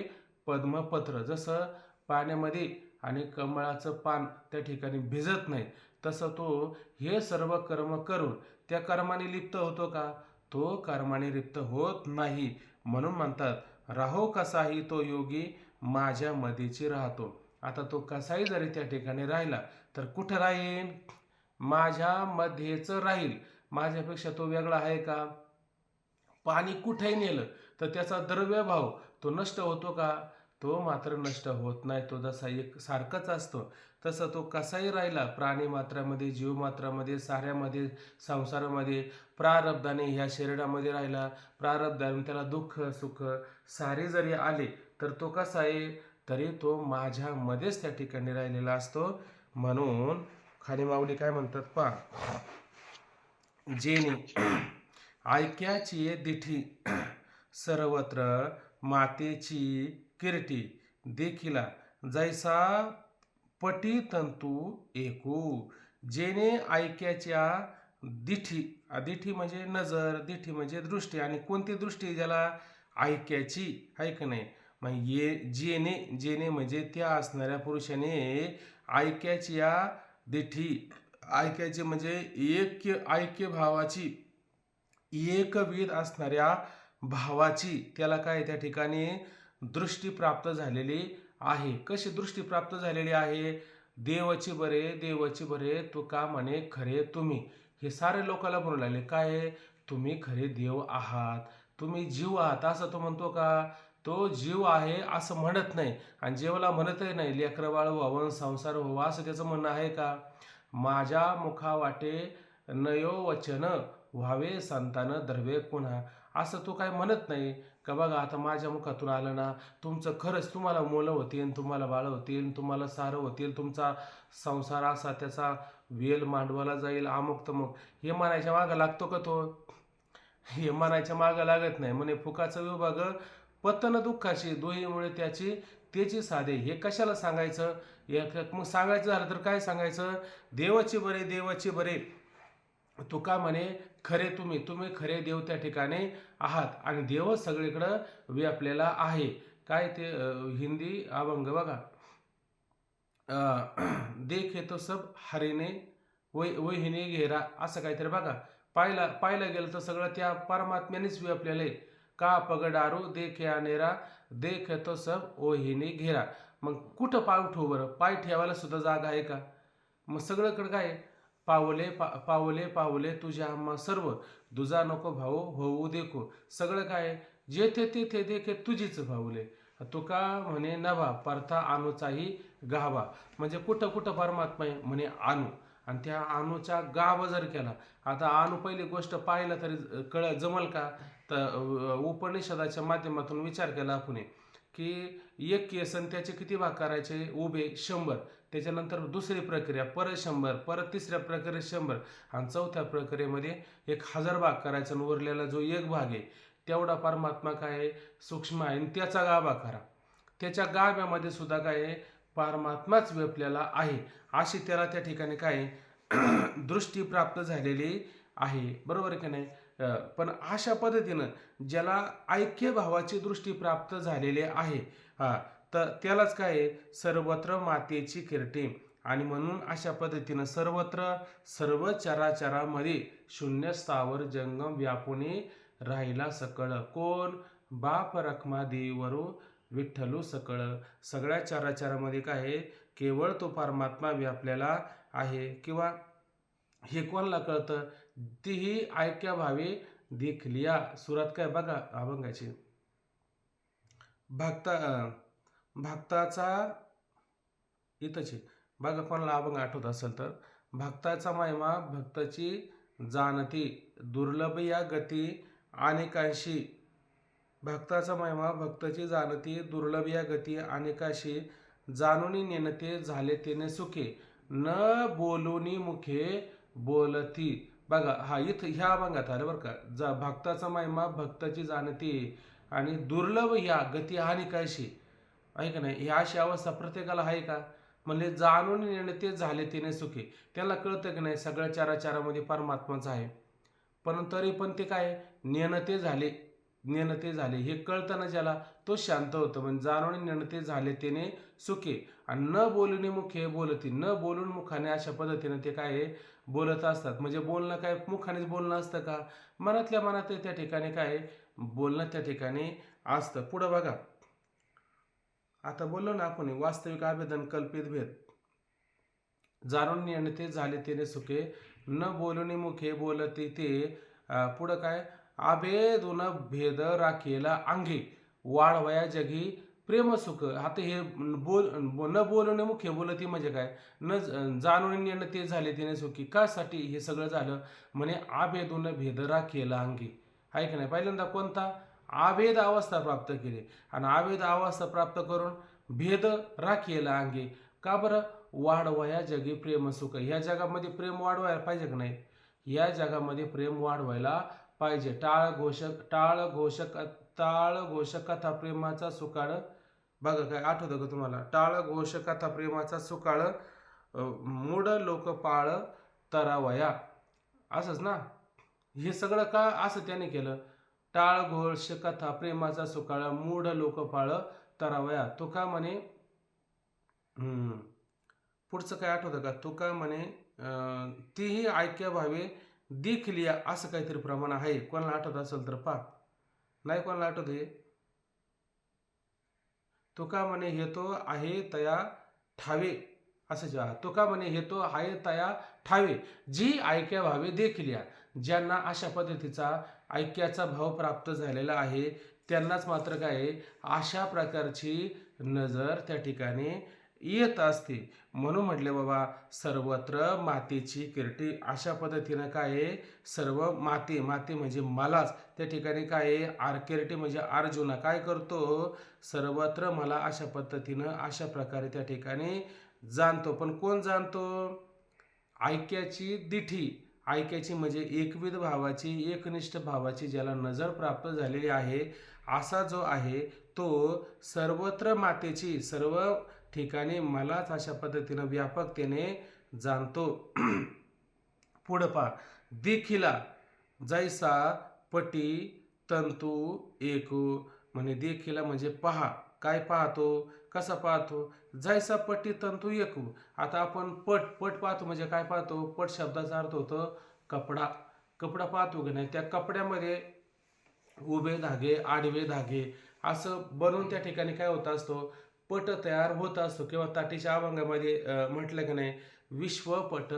पद्मपत्र. जसं पाण्यामध्ये आणि कमळाचं पान त्या ठिकाणी भिजत नाही तसं तो हे सर्व कर्म करून त्या कर्माने लिप्त होतो का? तो कर्माने लिप्त होत नाही. म्हणून म्हणतात राहो कसाही तो योगी माझ्या मध्येची राहतो. आता तो कसाही जरी त्या ठिकाणी राहिला तर कुठं राहील? माझ्या मध्येच राहील. माझ्यापेक्षा तो वेगळा आहे का? पाणी कुठेही नेलं तर त्याचा द्रव्यभाव तो नष्ट होतो का? तो मात्र नष्ट होत नाही. तो जसा एक सारखाच असतो. तसं तो कसाही राहिला प्राणी मात्रामध्ये जीव मात्रामध्ये साऱ्यामध्ये संसारामध्ये प्रारब्धाने ह्या शरीरामध्ये राहिला, प्रारब्धाने त्याला दुःख सुख सारे जरी आले तर तो कसा आहे तरी तो माझ्यामध्येच त्या ठिकाणी राहिलेला असतो. म्हणून खाली माऊली काय म्हणतात पहा, जेणे ऐक्याची दिठी सर्वत्र मातेची कीर्ती देखिला जैसा पटी तंतू एकू. जेणे ऐक्याच्या दिठी, दिठी म्हणजे नजर, दिठी म्हणजे दृष्टी. आणि कोणती दृष्टी ज्याला ऐक्याची आहे का नाही. मग जेणे जेणे म्हणजे त्या असणाऱ्या पुरुषाने ऐक्याची या दिठी, ऐक्याची म्हणजे ऐक्य भावाची, एकविध असणाऱ्या भावाची त्याला काय त्या ठिकाणी दृष्टी प्राप्त झालेली आहे. कशी दृष्टी प्राप्त झालेली आहे? देवची बरे देवची बरे तू का म्हणे खरे तुम्ही. हे सारे लोकांना म्हणू लागले काय तुम्ही खरे देव आहात, तुम्ही जीव आहात असं तो म्हणतो का? तो जीव आहे असं म्हणत नाही आणि जीवाला म्हणतही नाही लेकरं बाळ व्हावं संसार व्हावा असं त्याचं म्हणणं आहे का? माझ्या मुखा वाटे नयो वचन व्हावे संतान धर्वे पुन्हा असं तो काय म्हणत नाही का? बघा आता माझ्या मुखातून आलं ना तुमचं खरंच तुम्हाला मुलं होतील, तुम्हाला बाळं होतील, तुम्हाला सारं होतील, तुमचा संसार असा त्याचा वेल मांडवाला जाईल अमुक तमुक, हे म्हणायच्या मागं लागतो का तो? हे म्हणायच्या मागं लागत नाही. म्हणे फुकाचं विभाग पतन दुःखाची दोहीमुळे त्याची साधे. हे कशाला सांगायचं? मग सांगायचं झालं तर काय सांगायचं? देवाची बरे देवाची बरे तू का म्हणे खरे तुम्ही खरे देव त्या ठिकाणी आहात आणि देव सगळीकडं व्यापलेला आहे. काय ते हिंदी अभंग बघा, देखे तो सब हरीने वहिने घेरा असं काहीतरी बघा. पाहिलं गेलं तर सगळं त्या परमात्म्यानेच व्यापलेलं आहे. का पगडारू देखे अनेरा देख तो सब ओहिने घेरा. मग कुठं पाय ठेवू बरं? पाय ठेवायला सुद्धा जागा आहे का? मग सगळीकडं काय पावले पावले तुझ्या आम्हा सर्व दुजा नको भाऊ होऊ देखो. सगळं काय जेथे तेथे देखे तुझीच भाऊले. तुका म्हणे नभा परथा आणूचाही गाभा. म्हणजे कुठं कुठं परमात्मा आहे म्हणे आणू आणि त्या आणूचा गाभ जर केला. आता आणू पहिली गोष्ट पाहिलं तरी जमल का? तर उपनिषदाच्या माध्यमातून विचार केला आपण की एक केसन त्याचे किती भाग करायचे? उभे 100, त्याच्यानंतर दुसरी प्रक्रिया परत 100, परत तिसऱ्या प्रक्रियेत 100 आणि चौथ्या प्रक्रियेमध्ये 1000 भाग करायचा. आणि उरलेला जो एक भाग आहे तेवढा परमात्मा काय आहे सूक्ष्म आहे आणि त्याचा गाभा करा. त्याच्या गाभ्यामध्ये सुद्धा काय आहे परमात्माच व्यापलेला आहे. अशी त्याला त्या ठिकाणी काय दृष्टी प्राप्त झालेली आहे. बरोबर आहे की नाही? पण अशा पद्धतीनं ज्याला ऐक्य भावाची दृष्टी प्राप्त झालेली आहे, तर त्यालाच काय आहे, सर्वत्र मातेची कीर्ती. आणि म्हणून अशा पद्धतीनं सर्वत्र सर्व चराचरामध्ये शून्य स्थावर जंगम व्यापुनी राहिला सकळ. कोण? बाप रखमा देवरू विठ्ठलू सकळ. सगळ्या चराचरामध्ये काय आहे, केवळ तो परमात्मा व्यापलेला आहे. किंवा हे कोणाला कळतं? तीही ऐक्या भावे देखलिया. सुरात काय बघा अभंगाची, भक्ताचा इथंच आहे बघा, कोणाला अभंग आठवत असेल तर, भक्ताचा महिमा भक्ताची जाणती दुर्लभ या गती अनेकांशी. भक्ताचा महिमा भक्ताची जाणती दुर्लभ या गती अनेकाशी. जाणूनी नेणते झाले तेने सुखे न बोलूनी मुखे बोलती. बघा हा इथं ह्या अभंगात आलं बरं का. भक्ताचा महिमा भक्ताची जाणती आणि दुर्लभ या गती अनेकाशी. आहे का नाही? ही अशी अवस्था प्रत्येकाला आहे का? म्हणजे जाणून नेणते झाले तिने सुखी. त्याला कळतं की नाही सगळ्या चराचरामध्ये परमात्माच आहे, पण तरी पण ते काय नेणते झाले हे कळतं ना ज्याला, तो शांत होतो. म्हणजे जाणून नेणते झाले तिने सुखी. आणि न बोलून मुखे बोलती, न बोलून मुखाने अशा पद्धतीने ते काय बोलत असतात. म्हणजे बोलणं काय मुखानेच बोलणं असतं का? मनातल्या मनात त्या ठिकाणी काय बोलणं त्या ठिकाणी असतं. पुढं बघा, आता बोललो ना आपण वास्तविक आवेदन कल्पित भेद. जाणून नेणते झाले तेने सुखे न बोलून मुखे बोलते ते. पुढं काय? आभेदून भेद राखेला अंगी वाढवया जगी प्रेम सुख. आता हे न बोलून मुखे बोलती म्हणजे काय? न जाणून नेणते झाले तिने सुखी. कासाठी हे सगळं झालं? म्हणे आभेदून भेद राखेला अंगी. आहे का नाही? पहिल्यांदा कोणता? आभेद अवस्था प्राप्त केली. आणि आभेद अवस्था प्राप्त करून भेद राखेला अंगी. का बरं? वाढवया जगी प्रेम सुख. ह्या जगामध्ये प्रेम वाढवायला पाहिजे का नाही? या जगामध्ये प्रेम वाढवायला पाहिजे. टाळ घोष कथा प्रेमाचा सुकाळ. बघा काय आठवतं का तुम्हाला? टाळ घोष कथा प्रेमाचा सुकाळ मूढ लोक पाळ तरावया. असंच ना? हे सगळं का असं त्याने केलं? टाळ घोष कथा प्रेमाचा सुकाळ मूढ लोक पाळ तरावया. तो का म्हणे पुढचं काय आठवतं का? तो का म्हणे तीही ऐक्य भावे देखलिया असं काहीतरी प्रमाण आहे. कोणाला आठवत असेल तर पहा. नाही कोणाला आठवत हे? तो का म्हणे हे तो आहे तया ठावे. असं जेव्हा तो का म्हणे हे तो आहे तया ठावे जी ऐक्या भावे देखलिया. ज्यांना अशा पद्धतीचा ऐक्याचा भाव प्राप्त झालेला आहे त्यांनाच मात्र काय अशा प्रकारची नजर त्या ठिकाणी येत असते. म्हणून म्हटले बाबा सर्वत्र मातेची कीर्ती. अशा पद्धतीनं काय सर्व माते म्हणजे मलाच त्या ठिकाणी काय कीर्ती म्हणजे अर्जुना काय करतो? सर्वत्र मला अशा पद्धतीनं अशा प्रकारे त्या ठिकाणी जाणतो. पण कोण जाणतो? ऐक्याची दिठी. ऐक्याची म्हणजे एकविध भावाची एकनिष्ठ भावाची ज्याला नजर प्राप्त झालेली आहे असा जो आहे तो सर्वत्र मातेची सर्व ठिकाणी मलाच अशा पद्धतीनं व्यापकतेने जाणतो. पुढं पहा. देखिला जैसा पटी तंतू एकू. म्हणे देखिला म्हणजे पहा. काय पाहतो? कसा पाहतो? जैसा पटी तंतू एकू. आता आपण पट पाहतो म्हणजे काय पाहतो? पट शब्दाचा अर्थ होतो कपडा पाहतो की नाही? त्या कपड्यामध्ये उभे धागे आडवे धागे असं बनवून त्या ठिकाणी काय होत असतो? पट तयार होत असतो. किंवा ताटीच्या अभंगामध्ये म्हटलं की नाही विश्वपट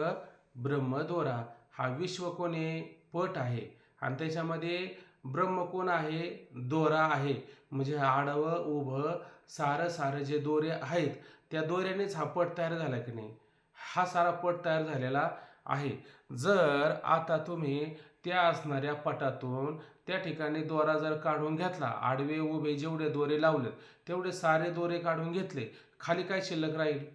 ब्रह्मदोरा. हा विश्व कोणी? पट आहे. आणि त्याच्यामध्ये ब्रह्म कोण आहे? दोरा आहे. म्हणजे आडवं उभं सारं जे दोरे आहेत त्या दोऱ्यानेच हा पट तयार झाला की नाही? हा सारा पट तयार झालेला आहे. जर आता तुम्ही त्या असणाऱ्या पटातून त्या ठिकाणी दोरा जर काढून घेतला, आडवे उभे जेवढे दोरे लावले तेवढे सारे दोरे काढून घेतले, खाली काय शिल्लक राहील?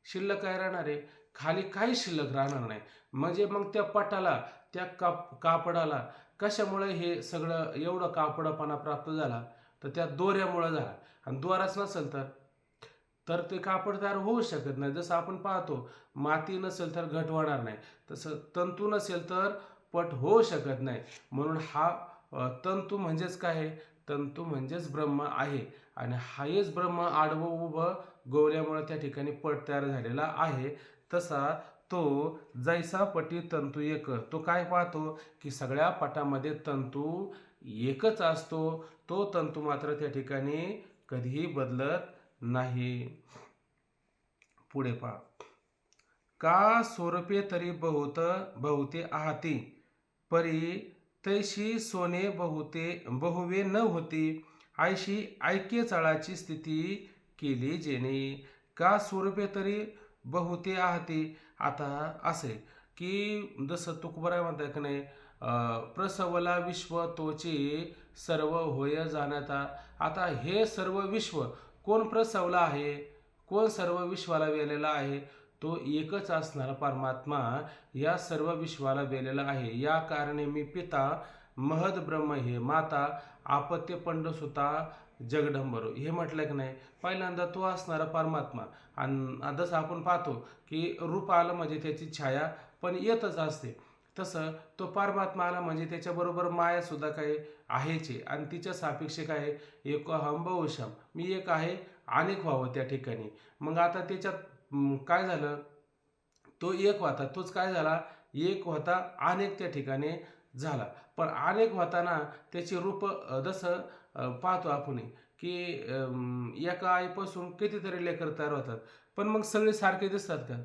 शिल्लक काय राहणार आहे? खाली काही शिल्लक राहणार नाही. म्हणजे मग त्या पटाला त्या कापडाला कशामुळे हे सगळं एवढं कापडपणा प्राप्त झाला? तर त्या दोऱ्यामुळे झाला. आणि दोराच नसेल तर ते कापड तयार होऊ शकत नाही. जसं आपण पाहतो माती नसेल तर घट होणार नाही, तसं तंतू नसेल तर पट होऊ शकत नाही. म्हणून हा तंतू म्हणजेच काय आहे? तंतू म्हणजेच ब्रह्म आहे आणि हाच ब्रह्म आडवं उभं गोवल्यामुळे त्या ठिकाणी पट तयार झालेला आहे. तसा तो जैसा पटी तंतू एक, तो काय पाहतो की सगळ्या पटामध्ये तंतू एकच असतो. तो तंतू मात्र त्या ठिकाणी कधीही बदलत नाही. पुढे पहा. का स्वरूपे तरी बहुते आहाती, परी तैशी सोने बहुवे न होती, आयशी ऐक्य चाळाची स्थिती केली जेणे. का स्वरूपे तरी बहुते आहाती. आता असे की जसं तुकोबराय म्हणतात की नाही, प्रसवला विश्व तोचे सर्व होय जाणता. आता हे सर्व विश्व कोण प्रसवला आहे? कोण सर्व विश्वाला वेलेला आहे? तो एकच असणारा परमात्मा या सर्व विश्वाला वेलेला आहे. या कारणे मी पिता महद ब्रह्म हे माता आपत्य पंडसुता जगडंबरो, हे म्हटलं की नाही. पहिल्यांदा तो असणारा परमात्मा, आणि जसं आपण पाहतो की रूप आलं म्हणजे त्याची छाया पण येतच असते, तसं तो परमात्मा आला म्हणजे त्याच्याबरोबर माया सुद्धा काय आहेच आहे. आणि तिच्या सापेक्ष काय, एक हम बहुशम, मी एक आहे अनेक व्हावं त्या ठिकाणी. मग आता त्याच्यात काय झालं, तो एक होता, तोच काय झाला, एक होता अनेक त्या ठिकाणी झाला. पण अनेक होताना त्याची रूप जसं पाहतो आपण की एका आईपासून कितीतरी लेकर तयार होतात, पण मग सगळे सारखे दिसतात का?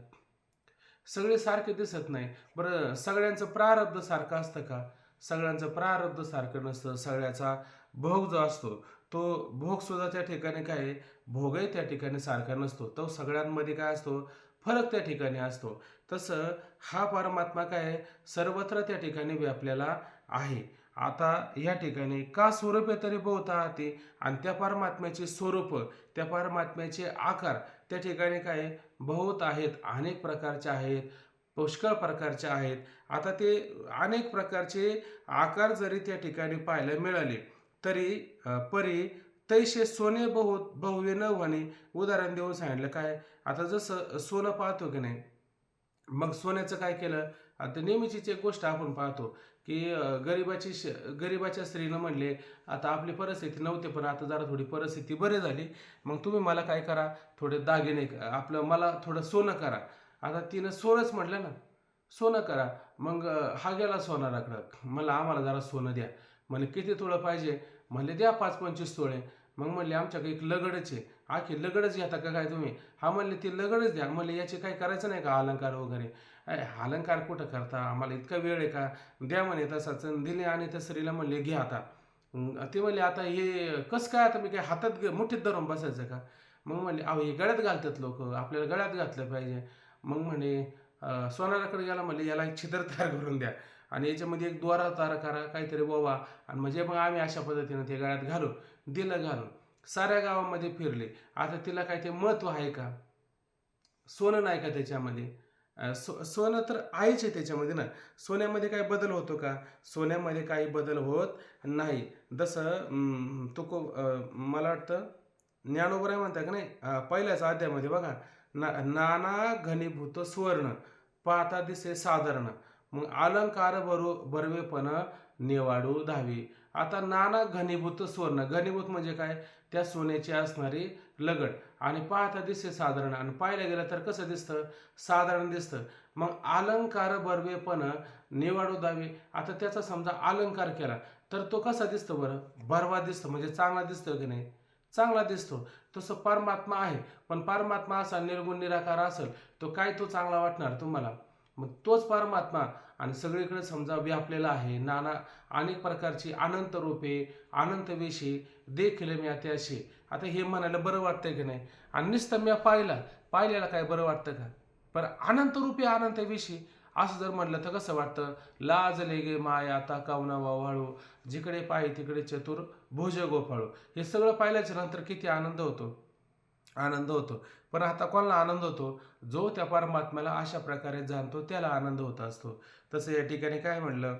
सगळे सारखे दिसत नाही. बरं, सगळ्यांचं प्रारब्ध सारखं असतं का? सगळ्यांचं प्रारब्ध सारखं नसतं. सगळ्याचा भोग जो असतो तो भोग सुद्धा त्या ठिकाणी काय आहे, भोगही त्या ठिकाणी सारखा नसतो. तो सगळ्यांमध्ये काय असतो, फरक त्या ठिकाणी असतो. तसं हा परमात्मा काय आहे, सर्वत्र त्या ठिकाणी व्यापलेला आहे. आता या ठिकाणी का स्वरूपे तरी बहुता ते, आणि त्या परमात्म्याचे स्वरूप, त्या परमात्म्याचे आकार त्या ठिकाणी काय बहुत आहेत, अनेक प्रकारचे आहेत, पुष्कळ प्रकारचे आहेत. आता ते अनेक प्रकारचे आकार जरी त्या ठिकाणी पाहायला मिळाले तरी परी तैसे सोने बहुवे न व्हाणे. उदाहरण देऊन सांगितलं काय, आता जसं सोनं पाहतो की नाही, मग सोन्याचं काय केलं. आता नेहमीचीच एक गोष्ट आपण पाहतो की गरिबाच्या स्त्रीनं म्हणले, आता आपली परिस्थिती नव्हती पण आता जरा थोडी परिस्थिती बरी झाली, मग तुम्ही मला काय करा, थोडे दागिने आपलं मला थोडं सोनं करा. आता तिनं सोनंच म्हटलं ना, सोनं करा. मग हा गेला सोनाराकडं, मला आम्हाला जरा सोनं द्या. म्हणे किती तोळं पाहिजे? म्हणले द्या 5-25 तोळे. मग म्हणले आमच्याकडे एक लगडच आहे. आखी लगडच घेता का काय तुम्ही? हा म्हणले ती लगडच द्या. म्हणले याचे काही करायचं नाही का अलंकार वगैरे? अलंकार कुठं करता, आम्हाला इतका वेळ आहे का? द्या म्हणे तसाच. दिले आणि त्या स्त्रीला म्हणले घे आता. ते म्हणले आता हे कसं काय, आता मी काय हातात मुठीत धरून बसायचं का? मग म्हणले अहो हे गळ्यात घालतात लोक, आपल्याला गळ्यात घातलं पाहिजे. मग म्हणे सोनाराकडे गेला, म्हणले याला एक छिद्र तयार करून द्या आणि याच्यामध्ये एक दोरा तयार करा, काहीतरी बोवा, आणि म्हणजे मग आम्ही अशा पद्धतीनं ते गळ्यात घालू. दिलं घालून, साऱ्या गावामध्ये फिरले. आता तिला काय ते महत्व आहे का? सोनं नाही का त्याच्यामध्ये? सोनं तर आहेच आहे त्याच्यामध्ये ना. सोन्यामध्ये काही बदल होतो का? सोन्यामध्ये काही बदल होत नाही. जसं मला वाटतं ज्ञानोबराय म्हणतात का नाही, पहिल्याच अध्यायामध्ये बघा, नाना घनीभूत सुवर्ण पाहता दिसे साधारण, मग अलंकार बरवेपण नेवाडू धावी. आता नाना घनीभूत सुवर्ण, घनीभूत म्हणजे काय, त्या सोन्याची असणारी लगड, आणि पाहता दिसे साधारण, आणि पाहायला गेलं तर कसं दिसतं, साधारण दिसतं. मग अलंकार बरवेपण नेवाडू धावी. आता त्याचा समजा अलंकार केला तर तो कसा दिसतो बरं, बरवा दिसतो, म्हणजे चांगला दिसतो की नाही, चांगला दिसतो. तसं परमात्मा आहे, पण परमात्मा असा निर्गुण निराकार असेल तो काय, तो चांगला वाटणार तुम्हाला? मग तोच परमात्मा आणि सगळीकडे समजा व्यापलेला आहे, नाना अनेक प्रकारची अनंत रूपे, अनंत वेशी देखील मी त्याशी. आता हे म्हणायला बरं वाटतंय की नाही? आणि नुसतं मी पाहिलेला काय बरं वाटतं का? पण अनंत रूपे अनंत वेशी असं जर म्हटलं तर कसं वाटतं? लाजले गे माया आता कावना वाळू, जिकडे पाहि तिकडे चतुर भुज गोपाळू. हे सगळं पाहिल्याच्या नंतर किती आनंद होतो. पण आता कोणाला आनंद होतो? जो त्या परमात्म्याला अशा प्रकारे जाणतो त्याला आनंद होत असतो. तसं या ठिकाणी काय म्हणलं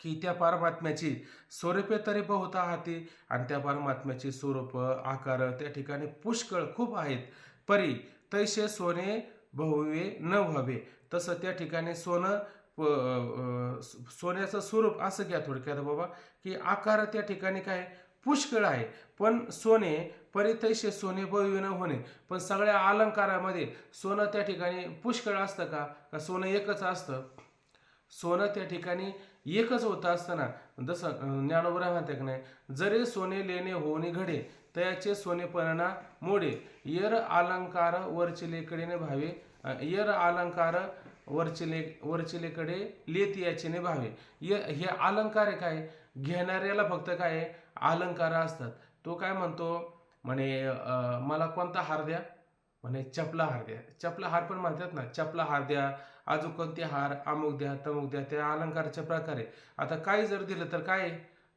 की त्या परमात्म्याची स्वरूपे तरी बहुत हाती, आणि त्या परमात्म्याची स्वरूप आकार त्या ठिकाणी पुष्कळ खूप आहेत. परी तैसे सोने बहुवे न व्हावे, तसं त्या ठिकाणी सोनं सोन्याचं स्वरूप असं घ्या थोडक्यात बाबा, की आकार त्या ठिकाणी काय पुष्कळ आहे, पण सोने परितैसे सोने भविन होणे. पण सगळ्या अलंकारामध्ये सोनं त्या ठिकाणी पुष्कळ असतं का सोनं एकच असतं? सोनं त्या ठिकाणी एकच होतं असताना जसं ज्ञानोबराय म्हणते की नाही, जरे सोने लेणे होणे घडे तयाचे सोनेपणा मोडे, येर अलंकार वरचिलेकडे भावे, येर अलंकार वरचिलेकडे लेती याचेने भावे. हे अलंकार आहे काय, घेणाऱ्याला फक्त काय अलंकार असतात. तो काय म्हणतो म्हणे, मला कोणता हार द्या, म्हणे चपला हार द्या. चपला हार पण म्हणतात ना, चपला हार द्या, अजून कोणते हार, अमुक द्या तमुक द्या, त्या अलंकाराच्या प्रकारे. आता काही जर दिलं तर काय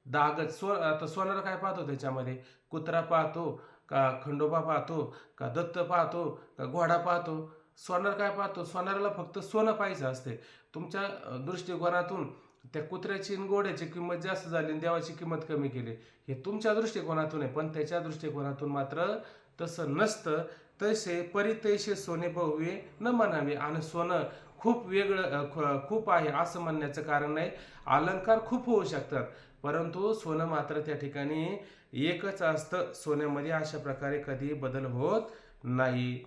दागच. आता सोनाला काय पाहतो त्याच्यामध्ये, कुत्रा पाहतो का, खंडोबा पाहतो का, दत्त पाहतो का, घोडा पाहतो. सोनार काय पाहतो, सोनाराला फक्त सोनं पाहिजे असते. तुमच्या दृष्टिकोनातून त्या कुत्र्याची आणि घोड्याची किंमत जास्त झाली आणि देवाची किंमत कमी केली, हे तुमच्या दृष्टिकोनातून आहे. पण त्याच्या दृष्टिकोनातून मात्र तसं नसतं. तसे परितैसे सोने बहुवे न म्हणावे. आणि सोनं खूप वेगळं खूप आहे असं म्हणण्याचं कारण नाही. अलंकार खूप होऊ शकतात, परंतु सोनं मात्र त्या ठिकाणी एकच असतं. सोन्यामध्ये अशा प्रकारे कधी बदल होत नाही.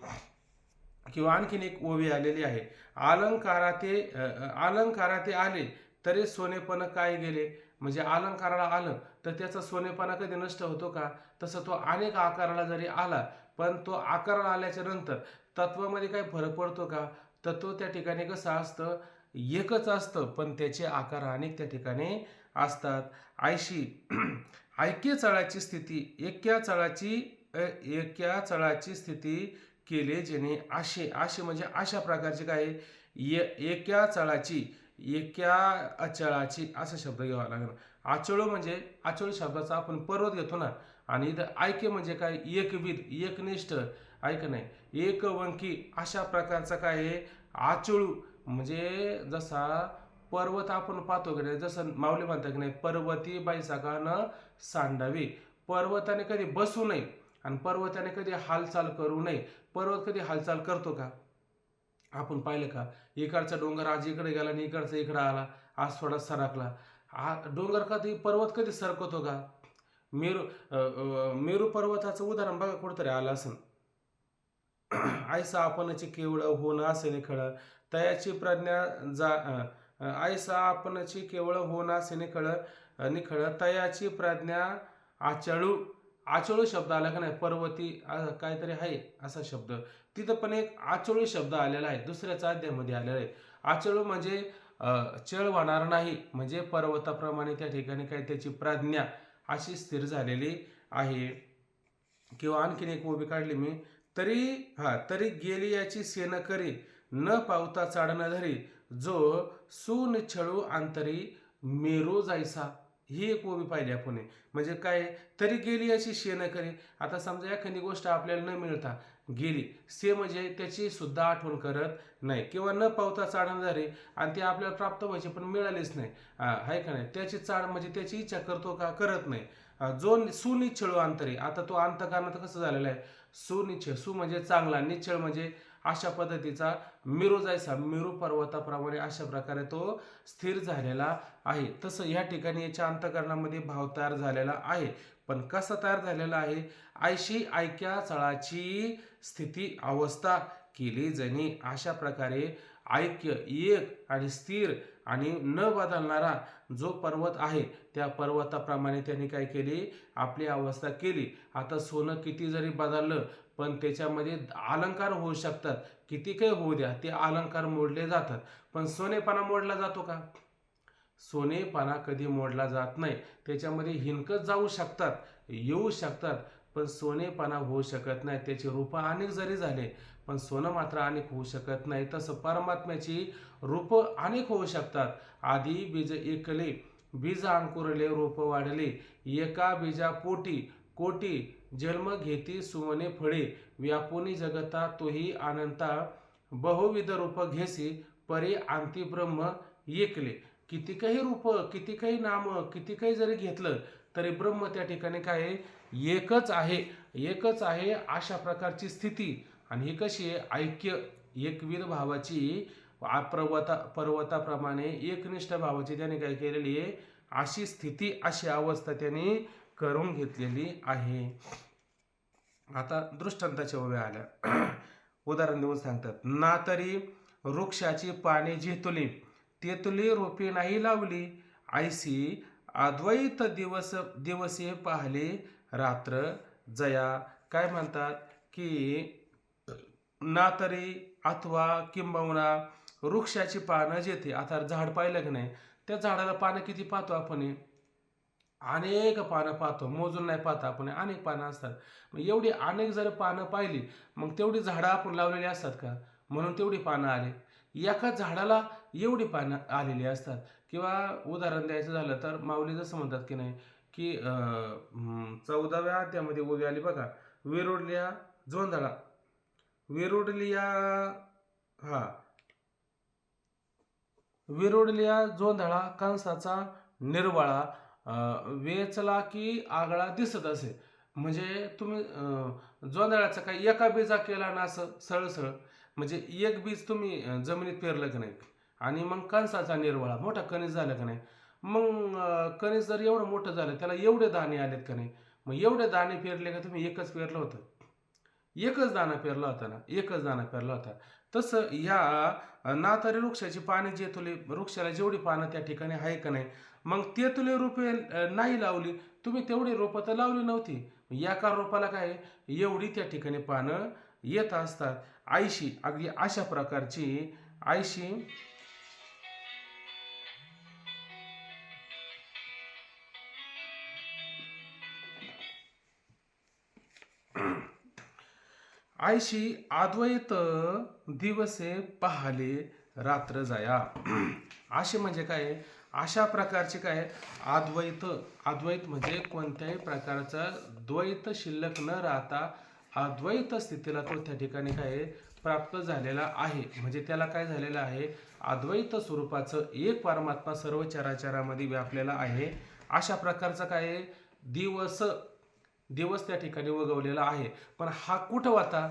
किंवा आणखीन एक ओवी आलेली आहे, अलंकाराते आले तरी सोनेपण काय गेले. म्हणजे अलंकाराला आलं तर त्याचा सोनेपणा कधी नष्ट होतो का? तसं तो अनेक आकाराला जरी आला, पण तो आकाराला आल्याच्या नंतर तत्वामध्ये काही फरक पडतो का? तत्व त्या ठिकाणी कसं असतं, एकच असतं, पण त्याचे आकार अनेक त्या ठिकाणी असतात. आयशी ऐक्य चळाची स्थिती, एक्या चळाची स्थिती केले जेणे. आशे म्हणजे अशा प्रकारचे काय, एका अचळाची असा शब्द घ्यावा लागेल. आचळो म्हणजे आचळ शब्दाचा आपण पर्वत घेतो ना, आणि इथं ऐक्य म्हणजे काय, एकविध, एकनिष्ठ, ऐक नाही, एकवंकी अशा प्रकारचा काय आहे आचळू. म्हणजे जसा पर्वत आपण पाहतो की नाही, जसं माऊली म्हणतात की नाही, पर्वती बैसागा न सांडावी. पर्वताने कधी बसू नये आणि पर्वताने कधी हालचाल करू नये. पर्वत कधी हालचाल करतो का? आपण पाहिलं का, इकडचा डोंगर आज इकडे गेला आणि इकडचा इकडे आला, आज थोडा सरकला. डोंगर कधी, पर्वत कधी सरकतो का? मेरू पर्वताचं उदाहरण बघा कुठंतरी आलं असं. ऐसा आपणची केवळ होणं असे निखळ तयाची प्रज्ञा ऐसा आपणची केवळ होणं असे निखळ तयाची प्रज्ञा आचळू. आचळू शब्द आला का नाही, पर्वती काहीतरी आहे असा शब्द, तिथं पण एक आचळू शब्द आलेला आहे, दुसऱ्याच अध्यायामध्ये आलेला आहे. आचळू म्हणजे चळ वाहणार नाही, म्हणजे पर्वताप्रमाणे त्या ठिकाणी काही त्याची प्रज्ञा अशी स्थिर झालेली आहे. किंवा आणखीन एक ओबी काढली मी, तरी गेली याची सेन करी न पावता चाडण धरी, जो सुनिच्छळू अंतरी मेरू जायसा. ही एक ओबी पाहिली आपण. म्हणजे काय, तरी गेली याची शेण करी. आता समजा एखादी गोष्ट आपल्याला न मिळता गेली, से म्हणजे त्याची सुद्धा आठवण करत नाही, किंवा न पावता चाडण धरी, आणि ती आपल्याला प्राप्त व्हायची पण मिळालीच नाही, आहे का नाही, त्याची चाड म्हणजे त्याची इच्छा करतो का, करत नाही. जो सुनिच्छळू अंतरी, आता तो अंतकरणात कसं झालेला आहे, सुनिच्छळ, सु म्हणजे चांगला, निच्छळ म्हणजे अशा पद्धतीचा, मेरू जायचा, मेरू पर्वताप्रमाणे अशा प्रकारे तो स्थिर झालेला आहे. तसं ह्या ठिकाणी याच्या अंतकरणामध्ये भाव तयार झालेला आहे. पण कसा तयार झालेला आहे, आयशी ऐक्या चळाची स्थिती अवस्था केली जणी. अशा प्रकारे ऐक्य, एक आणि स्थिर आणि न बदलणारा जो पर्वत आहे, त्या पर्वताप्रमाणे त्यांनी काय केली, आपली अवस्था केली. आता सोनं किती जरी बदललं, पण त्याच्यामध्ये अलंकार होऊ शकतात, किती काही होऊ द्या, ते अलंकार मोडले जातात. पण सोनेपणा मोडला जातो का? सोनेपणा कधी मोडला जात नाही. त्याच्यामध्ये हिनकत जाऊ शकतात, येऊ शकतात, पण सोनेपणा होऊ शकत नाही. त्याचे रूप अनेक जरी झाले, पण सोनं मात्र अनेक होऊ शकत नाही. तसं परमात्म्याची रूप अनेक होऊ शकतात. आधी बीज एकले, बीज अंकुरले रूप वाढले, एका बीजा पोटी कोटी जन्म घेती सुमने फळे, व्यापुनी जगता तोही अनंता, बहुविध रूप घेसी परे अंती ब्रह्म एकले. किती काही रूप, किती काही नाम, किती काही जरी घेतलं तरी ब्रह्म त्या ठिकाणी काय आहे, एकच आहे, एकच आहे. अशा प्रकारची स्थिती. आणि ही कशी आहे, ऐक्य, एकविध भावाची पर्वताप्रमाणे एकनिष्ठ भावाची त्याने काय केलेली आहे, अशी स्थिती अशी अवस्था त्याने करून घेतलेली आहे. आता दृष्टांताच्या ओव्या आल्या. उदाहरण देऊन सांगतात, ना तरी वृक्षाची पाने झेतुली, तेतुली रोपे नाही लावली, ऐसी अद्वैत दिवसे पाहले रात्र जया. काय म्हणतात की ना तरी अथवा किंबहुना वृक्षाची पानं जेथे, आता झाड पाहिलं की नाही, त्या झाडाला पानं किती पाहतो आपण, अनेक पानं पाहतो, मोजून नाही पाहता आपण, अनेक पानं असतात. मग एवढी अनेक जर पानं पाहिली, मग तेवढी झाडं आपण लावलेली असतात का, म्हणून तेवढी पानं आली. एका झाडाला एवढी पानं आलेली असतात. किंवा उदाहरण द्यायचं झालं तर माऊली जसं म्हणतात की नाही की 14व्या अध्यायामध्ये ओवी आली बघा, विरोडल्या जोंधळा, विरोडलिया हा विरोडलिया जोंधळा कंसाचा निर्वाळा, वेचला की आगळा दिसत असे. म्हणजे तुम्ही जोंधळाचा काही एका बीजा केला ना असं सळसळ, म्हणजे एक बीज तुम्ही जमिनीत पेरलं की नाही, आणि मग कणसाचा निर्वाळा, मोठा कणीस झालं का नाही, मग कणीस जर एवढं मोठं झालं, त्याला एवढे दाणे आलेत का नाही, मग एवढे दाणे पेरले का तुम्ही, एकच पेरलं होतं, एकच दाणा पेरला होता ना, एकच दाणा पेरला होता. तसं ह्या ना तरी वृक्षाची पाने जे तुले, वृक्षाला जेवढी पानं त्या ठिकाणी आहे का नाही, मग ते तुले रोपे नाही लावली, तुम्ही तेवढी रोपं तर लावली नव्हती, एका रोपाला काय एवढी त्या ठिकाणी पानं येत असतात. आयशी, अगदी अशा प्रकारची आयशी आयशी अद्वैत दिवसे पाहले रात्र जाया. असे म्हणजे काय, अशा प्रकारचे काय अद्वैत, अद्वैत म्हणजे कोणत्याही प्रकारचा द्वैत शिल्लक न राहता अद्वैत स्थितीला तो त्या ठिकाणी काय प्राप्त झालेला आहे. म्हणजे त्याला काय झालेलं आहे, अद्वैत स्वरूपाचं एक परमात्मा सर्व चराचरामध्ये व्यापलेला आहे. अशा प्रकारचा काय दिवस, दिवस त्या ठिकाणी उगवलेला आहे. पण हा कुठं होता,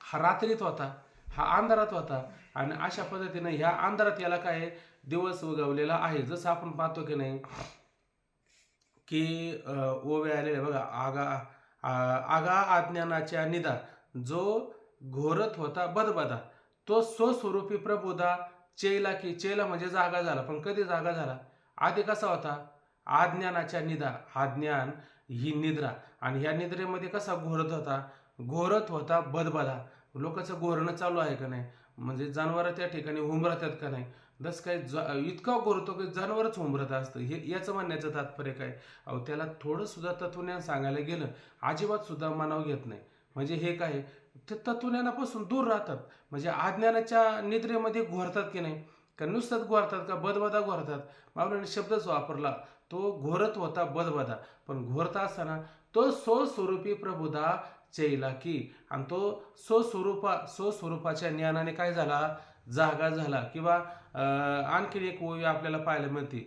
हा रात्रीत होता, हा अंधारात होता, आणि अशा पद्धतीने ह्या अंधारात याला काय दिवस उगवलेला आहे. जसं आपण पाहतो की नाही की ओवे आलेले बघा, आगा अज्ञानाच्या निदा, जो घोरत होता बदबदा, तो स्वस्वरूपी प्रबोधा चेला की, चेला म्हणजे जागा झाला. पण कधी जागा झाला, आधी कसा होता, अज्ञानाच्या निदा, अज्ञान ही निद्रा, आणि ह्या निद्रेमध्ये कसा घोरत होता बदबदा, लोकांचं घोरणं चालू आहे का नाही, म्हणजे जनावरं त्या ठिकाणी हुंबरतात का नाही, जसं काही इतका घोरतो की जनावरच हुंबरत असतं. हे याचं म्हणण्याचं तात्पर्य काय, अहो त्याला थोडं सुद्धा तत्वज्ञान सांगायला गेलं, अजिबात सुद्धा मानाव घेत नाही. म्हणजे हे काय, ते तत्वज्ञानापासून दूर राहतात. म्हणजे अज्ञानाच्या निद्रेमध्ये घोरतात की नाही, का नुसतंच घोरतात, का बदबदा घोरतात. माऊलीने शब्दच वापरला, तो घोरत होता बदबदा, पण घोरता असताना तो स्वस्वरूपी प्रबुधा चैला की, आणि तो स्वस्वरूपाच्या ज्ञानाने काय झाला, जागा झाला. किंवा आणखीन एक ओवी आपल्याला पाहायला मिळते,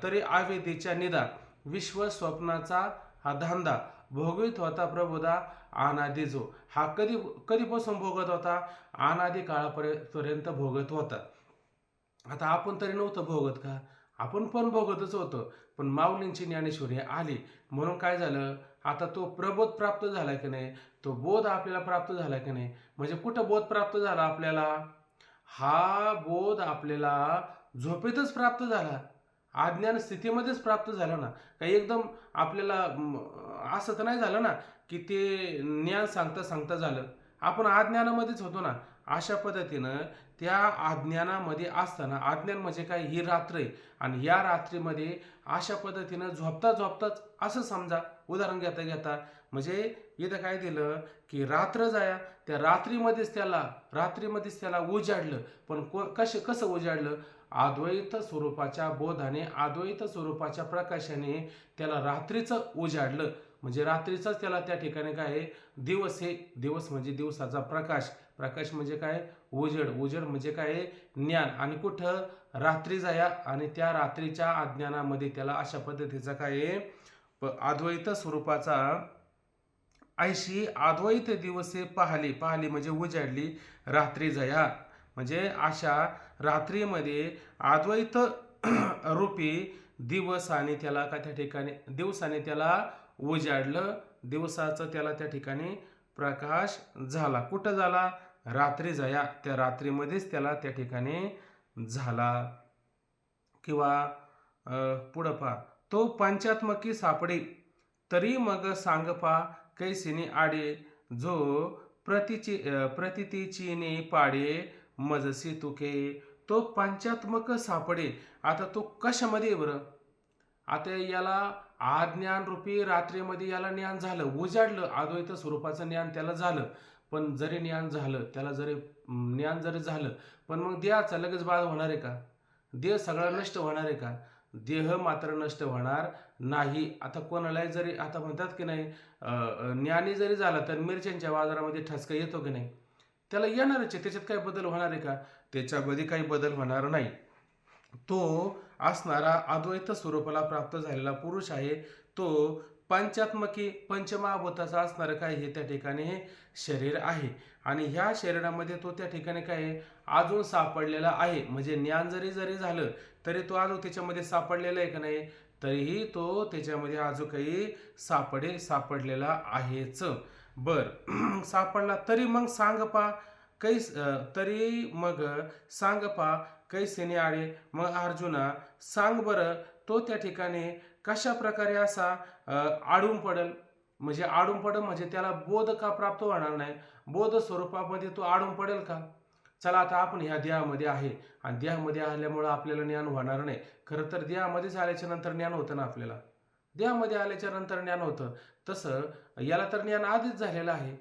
तरी आवेदीच्या निदा, विश्व स्वप्नाचा हा धांदा, भोगवित होता प्रबोधा अनादी जो, हा कधीपासून भोगत होता, अनादी काळापर्यंत भोगत होता. आता आपण तरी नव्हतं भोगत का, आपण पण भोगतच होतो. पण माऊलींची ज्ञानेश्वरी आली म्हणून काय झालं, आता तो प्रबोध प्राप्त झाला की नाही, तो बोध आपल्याला प्राप्त झाला की नाही. म्हणजे कुठं बोध प्राप्त झाला आपल्याला, हा बोध आपल्याला झोपेतच प्राप्त झाला, अज्ञान स्थितीमध्येच प्राप्त झाला ना. काही एकदम आपल्याला असं तर नाही झालं ना की ते ज्ञान सांगता सांगता झालं, आपण अज्ञानामध्येच होतो ना. अशा पद्धतीनं त्या अज्ञानामध्ये असताना, अज्ञान म्हणजे काय, ही रात्र आहे, आणि या रात्रीमध्ये अशा पद्धतीनं झोपताच असं समजा, उदाहरण घेता म्हणजे इथं काय दिलं की रात्र जाया, त्या रात्रीमध्येच त्याला उजाडलं. पण कसं उजाडलं, अद्वैत स्वरूपाच्या बोधाने, अद्वैत स्वरूपाच्या प्रकाशाने त्याला रात्रीचं उजाडलं. म्हणजे रात्रीचाच त्याला त्या ठिकाणी काय दिवस, हे दिवस म्हणजे दिवसाचा प्रकाश, प्रकाश म्हणजे काय उजेड, उजेड म्हणजे काय ज्ञान, आणि कुठं रात्री जाया, आणि त्या रात्रीच्या अज्ञानामध्ये त्याला अशा पद्धतीचा काय अद्वैत स्वरूपाचा, ऐशी अद्वैत दिवसे पाहली, पाहली म्हणजे उजाडली रात्री जया. म्हणजे अशा रात्रीमध्ये अद्वैत रूपी दिवसाने त्याला का त्या ठिकाणी दिवसाने त्याला उजाडलं, दिवसाचं त्याला त्या ठिकाणी प्रकाश झाला. कुठं झाला? रात्री जया, त्या रात्रीमध्येच त्याला त्या ठिकाणी झाला. किंवा पुढं पहा, तो पंचात्मकी सापडे तरी मग सांगपा कैसिनी आडे, जो प्रतितीची पाडे मजसी तुके. तो पंचात्मक सापडे. आता तो कशामध्ये आहे बरं? आता याला आज्ञान रूपी रात्रीमध्ये याला ज्ञान झालं, उजाडलं, अद्वैत स्वरूपाचं ज्ञान त्याला झालं. पण जरी ज्ञान झालं, त्याला जरी ज्ञान जरी झालं, पण मग देहाचा लगेच बाध होणार आहे का? देह सगळा नष्ट होणार आहे का? देह मात्र नष्ट होणार नाही. आता कोणालाही जरी आता म्हणतात की नाही, ज्ञानी जरी झाला तर मिरच्यांच्या बाजारामध्ये ठसका येतो की नाही? त्याला येणारच आहे. त्याच्यात काही बदल होणार आहे का? त्याच्यामध्ये काही बदल होणार नाही. तो असणारा अद्वैत स्वरूपाला प्राप्त झालेला पुरुष आहे. तो पंचात्मकी पंचमहाभूताचा असणारं काय हे त्या ठिकाणी हे शरीर आहे. आणि ह्या शरीरामध्ये तो त्या ठिकाणी काय अजून सापडलेला आहे. म्हणजे ज्ञान जरी जरी झालं तरी तो अजून त्याच्यामध्ये सापडलेला आहे का नाही? तरीही तो त्याच्यामध्ये अजून काही सापडलेला आहेच. बर सापडला तरी मग सांग पा तरी मग सांग पा कैसेने आळे. मग अर्जुना सांग बरं, तो त्या ठिकाणी कशा प्रकारे असा आडून पडेल? म्हणजे आडून पडेल म्हणजे त्याला बोध का प्राप्त होणार नाही? बोध स्वरूपामध्ये तो आडून पडेल का? चला आता आपण ह्या देहामध्ये आहे आणि देहामध्ये आल्यामुळं आपल्याला ज्ञान होणार नाही. खरं तर देहामध्येच आल्याच्या नंतर ज्ञान होतं ना आपल्याला. देहामध्ये आल्याच्या नंतर ज्ञान होतं. तसं याला तर ज्ञान आधीच झालेलं आहे.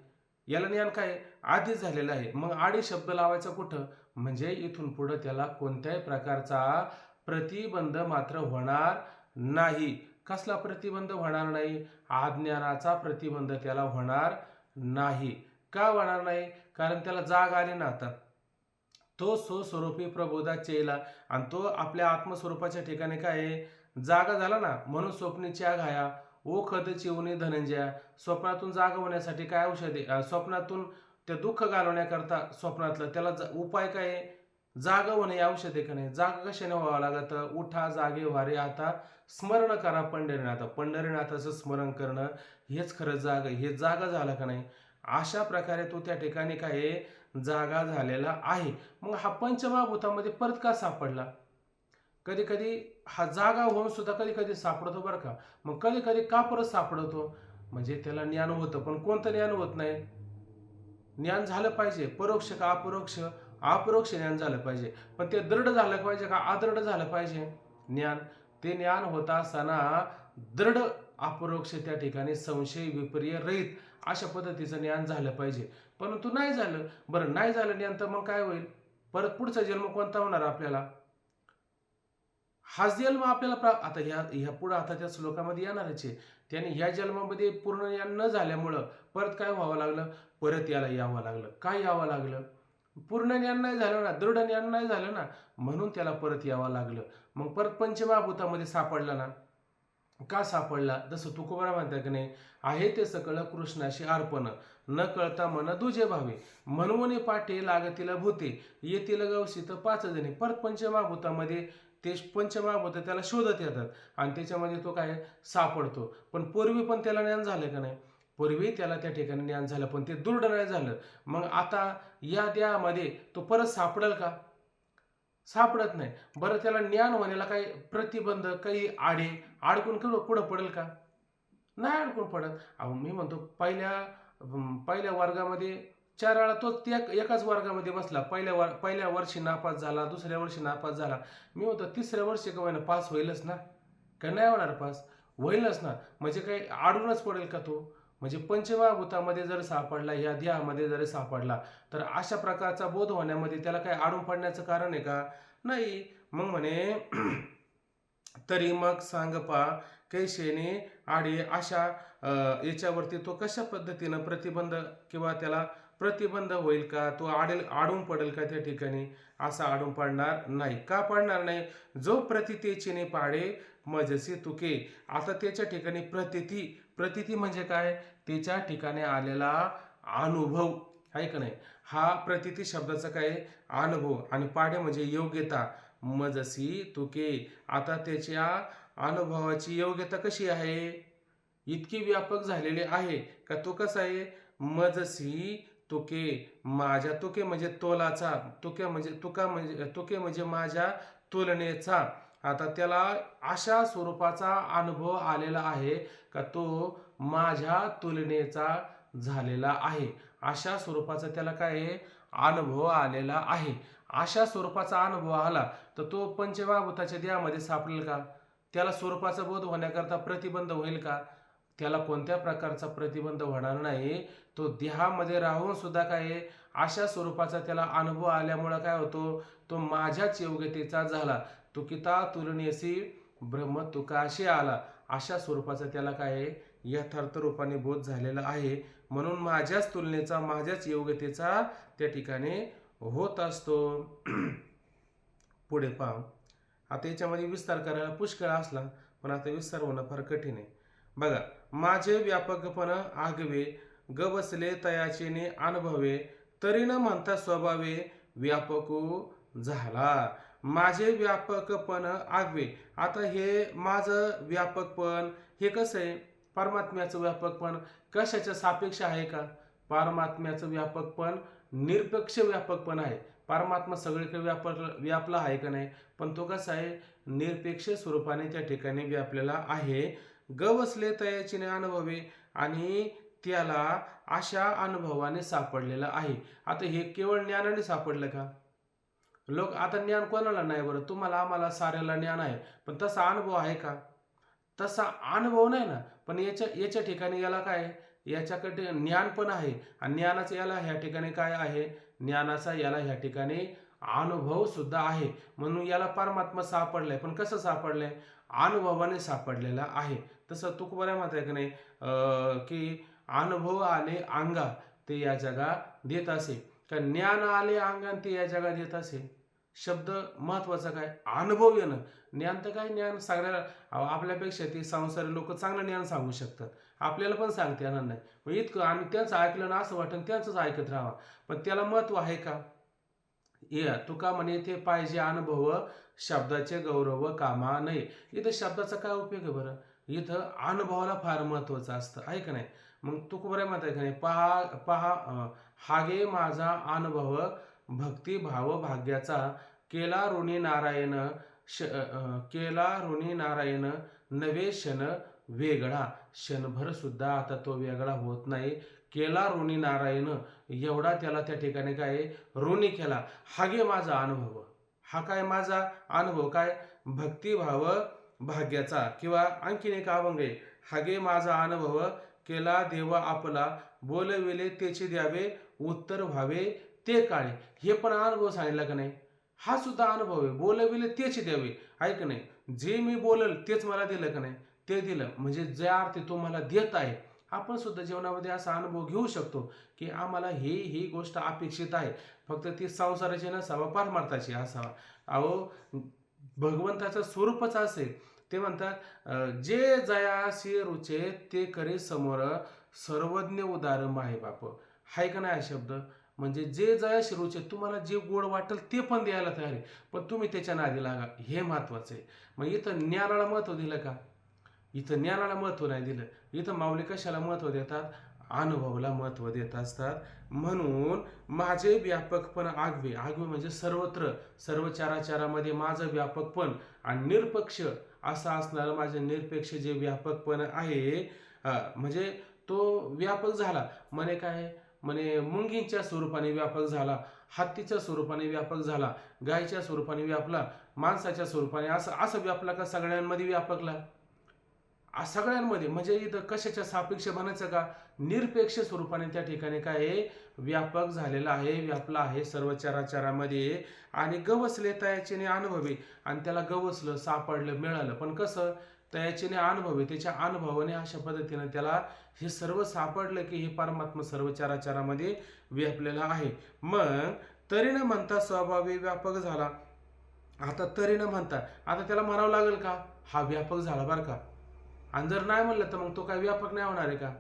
याला ज्ञान काय आधीच झालेलं आहे. मग आडी शब्द लावायचा कुठं? म्हणजे इथून पुढं त्याला कोणत्याही प्रकारचा प्रतिबंध मात्र होणार नाही. कसला प्रतिबंध होणार नाही? अज्ञानाचा प्रतिबंध त्याला होणार नाही. का होणार नाही? कारण त्याला जाग आली ना आता. तो स्वस्वरूपी प्रबोधात चेला आणि तो आपल्या आत्मस्वरूपाच्या ठिकाणी काय आहे? जागा झाला ना. म्हणून स्वप्नीच्या घाया ओ खद चिवणी धनंजया. स्वप्नातून जागा होण्यासाठी काय औषध आहे? स्वप्नातून ते दुःख घालवण्याकरता स्वप्नातलं त्याला उपाय काय आहे? जागा होणे औषध आहे का नाही? जागा कशाने व्हावं लागतं? उठा जागे वारे आता स्मरण करा पंढरीनाथ. पंढरीनाथाचं स्मरण करणं हेच खरं जाग. हे जागा झालं का नाही? अशा प्रकारे तो त्या ठिकाणी काय आहे? जागा झालेला आहे. मग हा पंचमहाभूतामध्ये परत का सापडला? कधी कधी हा जागा होऊन सुद्धा कधी कधी सापडतो बरं का. मग कधी कधी का परत सापडतो? म्हणजे त्याला ज्ञान होतं, पण कोणतं ज्ञान होत नाही? ज्ञान झालं पाहिजे. परोक्ष का अपरोक्ष? अपरोक्ष ज्ञान झालं पाहिजे. पण ते दृढ झालं पाहिजे का अदृढ झालं पाहिजे ज्ञान? ते ज्ञान होत असताना दृढ अपरोक्ष त्या ठिकाणी संशय विपर्य रहित अशा पद्धतीचं ज्ञान झालं पाहिजे. परंतु नाही झालं. बरं नाही झालं ज्ञान तर मग काय होईल? परत पुढचा जन्म कोणता होणार आपल्याला? हाच जन्म आपल्याला आता ह्या पुढं आता त्या श्लोकामध्ये येणारच आहे. त्याने ह्या जन्मामध्ये पूर्ण ज्ञान न झाल्यामुळं परत काय व्हावं लागलं? परत याला यावं लागलं. काय यावं लागलं? पूर्ण ज्ञान नाही झालं ना, दृढ ज्ञान नाही झालं ना, म्हणून त्याला परत यावं लागलं. मग परत पंचमहाभूतामध्ये सापडला ना. का सापडला? जसं तुकोबरा म्हणतात की नाही, आहे ते सकळ कृष्णाशी अर्पण, न कळता मन दुजे भावे, म्हणून पाठे लागतील भूते, येतील गवशीत पाच जणी. परत पंचमहाभूतामध्ये ते पंचमहाभूत त्याला शोधत येतात आणि त्याच्यामध्ये तो काय सापडतो. पण पूर्वी पण त्याला ज्ञान झालं का नाही? पूर्वी त्याला त्या ठिकाणी ज्ञान झालं, पण ते दृढ नाही झालं. मग आता या देहामध्ये तो परत सापडेल का? सापडत नाही. बरं त्याला ज्ञान होण्याला काही प्रतिबंध, काही आडे अडकून पुढं पडेल का? नाही अडकून पडत. अहो मी म्हणतो पहिल्या वर्गामध्ये 4 वेळा तोच एकाच वर्गामध्ये बसला. पहिल्या वर्षी नापास झाला, दुसऱ्या वर्षी नापास झाला. मी म्हणतो तिसऱ्या वर्षी का होईना पास होईलच ना? का नाही होणार पास? होईलच ना. म्हणजे काही अडूनच पडेल का तो? म्हणजे पंचमहाभूतामध्ये जर सापडला, या देहामध्ये जर सापडला, तर अशा प्रकारचा बोध होण्यामध्ये त्याला काही अडून पडण्याचं कारण आहे का? नाही. मग म्हणे तरी मग सांग पा कैशेने आडे अशा याच्यावरती तो कशा पद्धतीनं प्रतिबंध किंवा त्याला प्रतिबंध होईल का? तो आडून पडेल का त्या ठिकाणी? असा आडून पडणार नाही. का पडणार नाही? जो प्रतितेचीने पाडे मजसी तुके. आता त्याच्या ठिकाणी प्रतिती म्हणजे काय? त्याच्या ठिकाणी आलेला अनुभव. आहे का नाही. हा प्रतीती शब्दाचा काय अनुभव आणि पाढे म्हणजे योग्यता. मजसी तुके, आता त्याच्या अनुभवाची योग्यता कशी आहे, इतकी व्यापक झालेली आहे का तो कसा आहे, मजसी तुके, माझ्या, तुके म्हणजे तोलाचा, तुके म्हणजे तुका म्हणजे तुके म्हणजे माझ्या तुलनेचा. आता त्याला अशा स्वरूपाचा अनुभव आलेला आहे का तो माझ्या तुलनेचा झालेला आहे. अशा स्वरूपाचा त्याला काय आहे, अनुभव आलेला आहे. अशा स्वरूपाचा अनुभव आला तर तो पंचमहाभूताच्या देहामध्ये सापडेल का, त्याला स्वरूपाचा बोध होण्याकरता प्रतिबंध होईल का, त्याला कोणत्या प्रकारचा प्रतिबंध होणार नाही. तो देहामध्ये राहून सुद्धा काय आहे, अशा स्वरूपाचा त्याला अनुभव आल्यामुळं काय होतो, तो माझ्याच योग्यतेचा झाला. तुकिता तुलनेसी ब्रह्म तुकाशी आला, अशा स्वरूपाचा त्याला काय आहे, यथार्थ रूपाने बोध झालेला आहे. म्हणून माझ्याच तुलनेचा, माझ्याच योग्यतेचा त्या ठिकाणी होत असतो. पुढे पहा. आता याच्यामध्ये विस्तार करायला पुष्कळ असला, पण आता विस्तार होणं फार कठीण आहे. बघा, माझे व्यापकपण आगवे, गवसले तयाचेने अनुभवे, तरी न म्हणता स्वभावे व्यापको झाला. माझे व्यापकपण आगवे, आता हे माझं व्यापकपण हे कसं आहे, परमात्म्याचं व्यापकपण कशाच्या सापेक्ष आहे का, परमात्म्याचं व्यापकपण निरपेक्ष व्यापकपण आहे. परमात्मा सगळीकडे व्यापला आहे का नाही, पण तो कसा आहे, निरपेक्ष स्वरूपाने त्या ठिकाणी व्यापलेला आहे. गवसले तयाचीने अनुभवे, आणि त्याला अशा अनुभवाने सापडलेला आहे. आता हे केवळ ज्ञानाने सापडलं का, लोक आता ज्ञान कोणाला नाही बरं, तुम्हाला आम्हाला साऱ्याला ज्ञान आहे, पण तसा अनुभव आहे का, तसा अनुभव नाही ना. पण याच्या याच्या ठिकाणी याला काय, याच्याकडे ज्ञान पण आहे, आणि ज्ञानाचं याला ह्या ठिकाणी काय आहे, ज्ञानाचा याला ह्या ठिकाणी अनुभव सुद्धा आहे. म्हणून याला परमात्मा सापडलाय, पण कसं सापडलंय, अनुभवाने सापडलेला आहे. तसं तुकोबऱ्या म्हणत आहे की नाही, की अनुभव आले अंगा ते या जगा देत असे, का ज्ञान आले अंगान ते या जगा देत असे. शब्द महत्वाचा काय, अनुभव येणं. ज्ञान तर काय, ज्ञान सगळ्या आपल्यापेक्षा ते संसारी लोक चांगलं ज्ञान सांगू शकतात, आपल्याला पण सांगता येणार नाही. मग इतकं आणि त्यांचं ऐकलं ना असं वाटतं त्यांचंच ऐकत राहावं, पण त्याला महत्व आहे का. या तुका म्हणे ते पाहिजे अनुभव, शब्दाचे गौरव कामा नाही. इथं शब्दाचा काय उपयोग आहे बरं, इथं अनुभवाला फार महत्वाचं असतं, आहे का नाही. मग तुकोबऱ्या म्हणत आहे का नाही, पहा पहा हागे माझा अनुभव, भक्तिभाव भाग्याचा, केला ऋणी नारायण केला ऋणी नारायण, नवे क्षण वेगळा. क्षणभर सुद्धा आता तो वेगळा होत नाही. केला ऋणी नारायण, एवढा त्याला त्या ठिकाणी काय ऋणी केला. हा गे माझा अनुभव, हा काय माझा अनुभव, काय भक्तिभाव भाग्याचा, किंवा आणखीन एक अभंग आहे, हा गे माझा अनुभव, केला देव आपला, बोलविले त्याचे द्यावे, उत्तर व्हावे ते काळे. हे पण अनुभव सांगितला का नाही, हा सुद्धा अनुभव आहे. बोलविले तेच द्यावे, आहे का नाही, जे मी बोलल तेच मला दिलं का नाही, ते दिलं. म्हणजे ज्या अर्थी तो मला देत आहे, आपण सुद्धा जीवनामध्ये असा अनुभव घेऊ शकतो की आम्हाला ही गोष्ट अपेक्षित आहे, फक्त ती संसाराची नसावा, परमार्थाची असावा. अहो, भगवंताचं स्वरूपच असेल. ते म्हणतात, जे जयासी रुचे ते करे समोर, सर्वज्ञ उदार माहे बाप. हाय का नाही हा शब्द, म्हणजे जे जयाशी रुचे, तुम्हाला जे गोड वाटेल ते पण द्यायला तयार आहे, पण तुम्ही त्याच्या नादी लागा, हे महत्वाचं आहे. मग इथं ज्ञानाला महत्व दिलं का, इथं ज्ञानाला महत्व नाही दिलं. इथं माऊली कशाला महत्व देतात, अनुभवाला महत्व देत असतात. म्हणून माझे व्यापकपण आगवे, आगवे म्हणजे सर्वत्र, सर्व चराचरामध्ये माझं व्यापकपण, आणि निरपेक्ष असं असणारं माझं निरपेक्ष जे व्यापकपण आहे, म्हणजे तो व्यापक झाला. म्हणे काय, म्हणे मुंगींच्या स्वरूपाने व्यापक झाला, हत्तीच्या स्वरूपाने व्यापक झाला, गायच्या स्वरूपाने व्यापला, माणसाच्या स्वरूपाने, असं असं व्यापला का, सगळ्यांमध्ये व्यापकला, सगळ्यांमध्ये. म्हणजे इथं कशाच्या सापेक्ष म्हणायचं का, निरपेक्ष स्वरूपाने त्या ठिकाणी काय आहे, व्यापक झालेला आहे, व्यापला आहे सर्व चराचरामध्ये. आणि गवसले तयाचेने अनुभवी, आणि त्याला गवसलं, सापडलं, मिळालं, पण कसं, तयाचेने अनुभवी, त्याच्या अनुभवाने अशा पद्धतीने त्याला हे सर्व सापडलं की हे परमात्मा सर्व चराचरामध्ये व्यापलेला आहे. मग तरी न म्हणता स्वभावी व्यापक झाला. आता तरी न म्हणता, आता त्याला म्हणावं लागेल का, हा व्यापक झाला बरं का, आणि जर नाही म्हणलं तर मग तो काय व्यापक नाही होणार आहे का.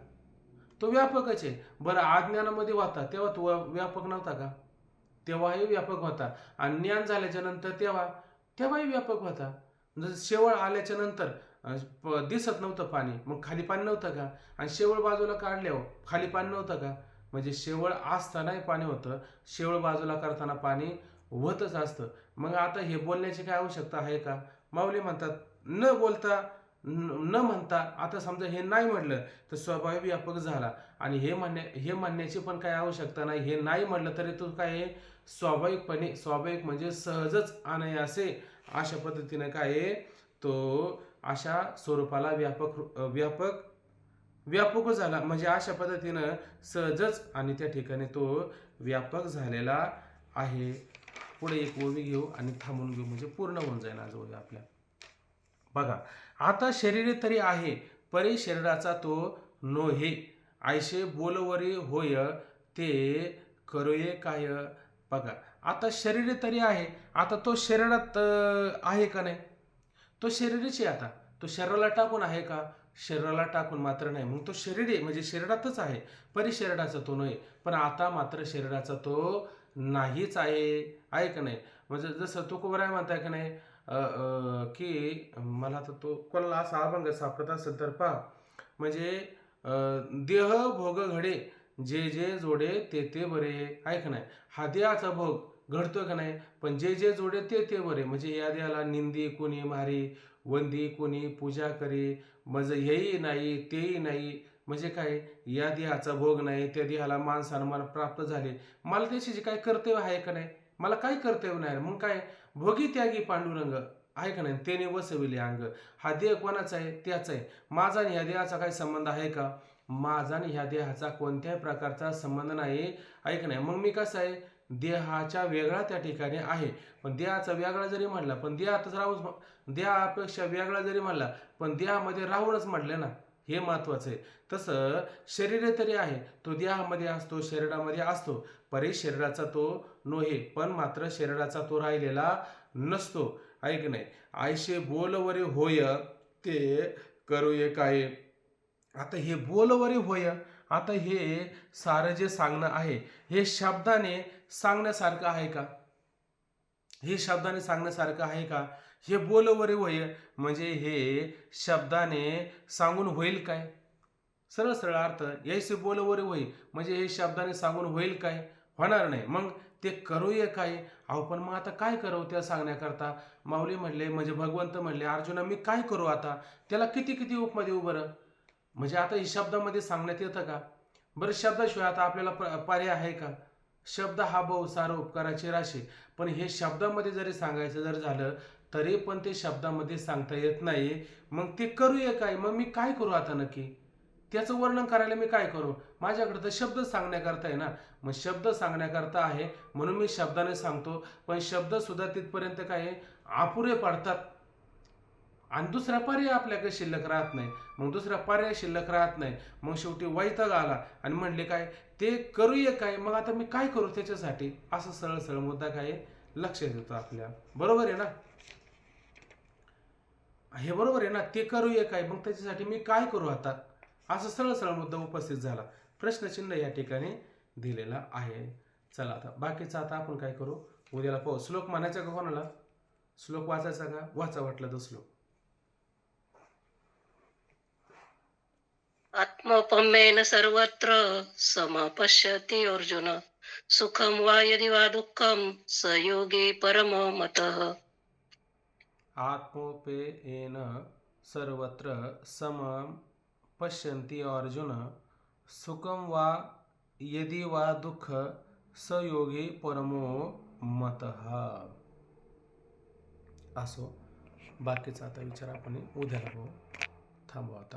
तो व्यापकच आहे. बरं, अज्ञानामध्ये होता तेव्हा तो व्यापक नव्हता का? तेव्हाही व्यापक होता. आणि ज्ञान झाल्याच्या नंतर तेव्हाही व्यापक होता. जसं शेवळ आल्याच्या नंतर दिसत नव्हतं पाणी, मग खाली पाणी नव्हतं का? आणि शेवळ बाजूला काढल्यावर खाली पाणी नव्हतं का? म्हणजे शेवळ असतानाही पाणी होतं, शेवळ बाजूला करताना पाणी होतच असतं. मग आता हे बोलण्याची काय आवश्यकता आहे का? माऊली म्हणतात न बोलता न म्हणता, आता समजा हे नाही म्हटलं तर स्वभाव व्यापक झाला. आणि हे म्हणण्याची पण काही आवश्यकता नाही. हे नाही म्हटलं तरी तो काय आहे, स्वाभाविक म्हणजे सहजच अनायासे अशा पद्धतीने काय आहे, तो अशा स्वरूपाला व्यापक झाला. म्हणजे अशा पद्धतीनं सहजच आणि त्या ठिकाणी तो व्यापक झालेला आहे. पुढे एक ओवी घेऊ आणि थांबून घेऊ, म्हणजे पूर्ण होऊन जाईल आज ओवी आपल्या. बघा, आता शरीर तरी आहे परी शरीराचा तो नोहे, ऐशे बोलवरी होय ते करूये काय. बघा, आता शरीर तरी आहे, आता तो शरीरात आहे का नाही? तो शरीरच आहे. आता तो शरीराला टाकून आहे का? शरीराला टाकून मात्र नाही. मग तो शरीर आहे म्हणजे शरीरातच आहे, परी शरीराचा तो नाही. पण आता मात्र शरीराचा तो नाहीच आहे का नाही? म्हणजे जसं तुकोबराय म्हणताय का नाही, की मला तर तो कोणाला असा अभंग सापडत असेल तर पहा, म्हणजे देह भोग घडे जे जे जोडे ते ते बरे, आहे का नाही? हा देहाचा भोग घडतोय का नाही, पण जे जे जोडे ते ते बरे. म्हणजे या देहाला निंदी कोणी मारी, वंदी कोणी पूजा करी, म्हणजे हेही नाही तेही नाही. म्हणजे काय, या देहाचा भोग नाही, त्या देहाला मान सन्मान प्राप्त झाले, मला त्याची काय कर्तव्य आहे का नाही? मला काही कर्तव्य नाही. मग काय, भोगी त्यागी पांडुरंग, आहे का नाही? त्याने वसविले अंग. हा देह कोणाचा आहे? त्याचा आहे. माझा आणि ह्या देहाचा काही संबंध आहे का? माझा आणि ह्या देहाचा कोणत्याही प्रकारचा संबंध नाही, आहे का नाही? मग मी कसं आहे, देहाच्या वेगळा त्या ठिकाणी आहे. पण देहाचा वेगळा जरी म्हणला, पण देहातच राहूच, देहापेक्षा वेगळा जरी म्हणला, पण देहामध्ये राहूनच म्हटलं ना, हे महत्वाचं आहे. तसं शरीर तरी आहे, तो देहामध्ये असतो, शरीरामध्ये असतो, परी शरीराचा तो नोहे, पण मात्र शरीराचा तो राहिलेला नसतो, आहे की नाही? आयशे बोलवरे होय ते करूये काय. आता हे बोलवरे होय, आता हे सारं जे सांगणं आहे, हे शब्दाने सांगण्यासारखं आहे का? हे शब्दाने सांगण्यासारखं आहे का? हे बोलवरे होय म्हणजे हे शब्दाने सांगून होईल काय? सरळ सरळ अर्थ, यायचे बोलवरे होई म्हणजे हे शब्दाने सांगून होईल काय? होणार नाही. मग ते करूये काय? अहो, पण मग आता काय करावं त्या सांगण्याकरता? माऊली म्हणले, म्हणजे भगवंत म्हणले, अर्जुना मी काय करू आता? त्याला किती किती उपमा देऊ बरं? म्हणजे आता हे शब्दामध्ये सांगण्यात येतं का? बरं, शब्दाशिवाय आता आपल्याला पर्याय आहे का? शब्द हा बहुसार उपकाराची राशी. पण हे शब्दामध्ये जरी सांगायचं जर झालं, तरी पण ते शब्दामध्ये सांगता येत नाही. मग ते करूया काय? मग मी काय करू आता नक्की? त्याचं वर्णन करायला मी काय करू? माझ्याकडे तर शब्द सांगण्याकरता आहे ना. मग शब्द सांगण्याकरता आहे म्हणून मी शब्दाने सांगतो. पण शब्द सुद्धा तिथपर्यंत काय आहे, अपुरे पडतात. आणि दुसरा पर्याय आपल्याकडे शिल्लक राहत नाही. मग दुसरा पर्याय शिल्लक राहत नाही, मग शेवटी वैताग आला आणि म्हणले काय, ते करूया काय? मग आता मी काय करू त्याच्यासाठी? असं सरळ सरळ मुद्दा काय लक्षात येतो आपल्या. बरोबर आहे ना? हे बरोबर आहे ना? ते करूया काय, मग त्याच्यासाठी मी काय करू आता? असं सरळ सरळ मुद्दा उपस्थित झाला. प्रश्नचिन्ह या ठिकाणी दिलेला आहे. चला, आता बाकीचं आता आपण काय करू, उद्याला पाहू. श्लोक म्हणायचा का कोणाला? श्लोक वाचायचा का? वाचा वाटलं तर श्लोक. आत्मोपम्येन सर्वत्र समपश्यति अर्जुन, सुखम वा यदि वा दुःखम स योगी परमो मतः. आत्मोपेयेन सर्वत्र समं पश्यन्ति अर्जुन, सुखं वा यदि वा दुःख स योगी परमो मतः. असो, बाकीचा आता विचार आपण उद्याला पाहू. थांबवा आता.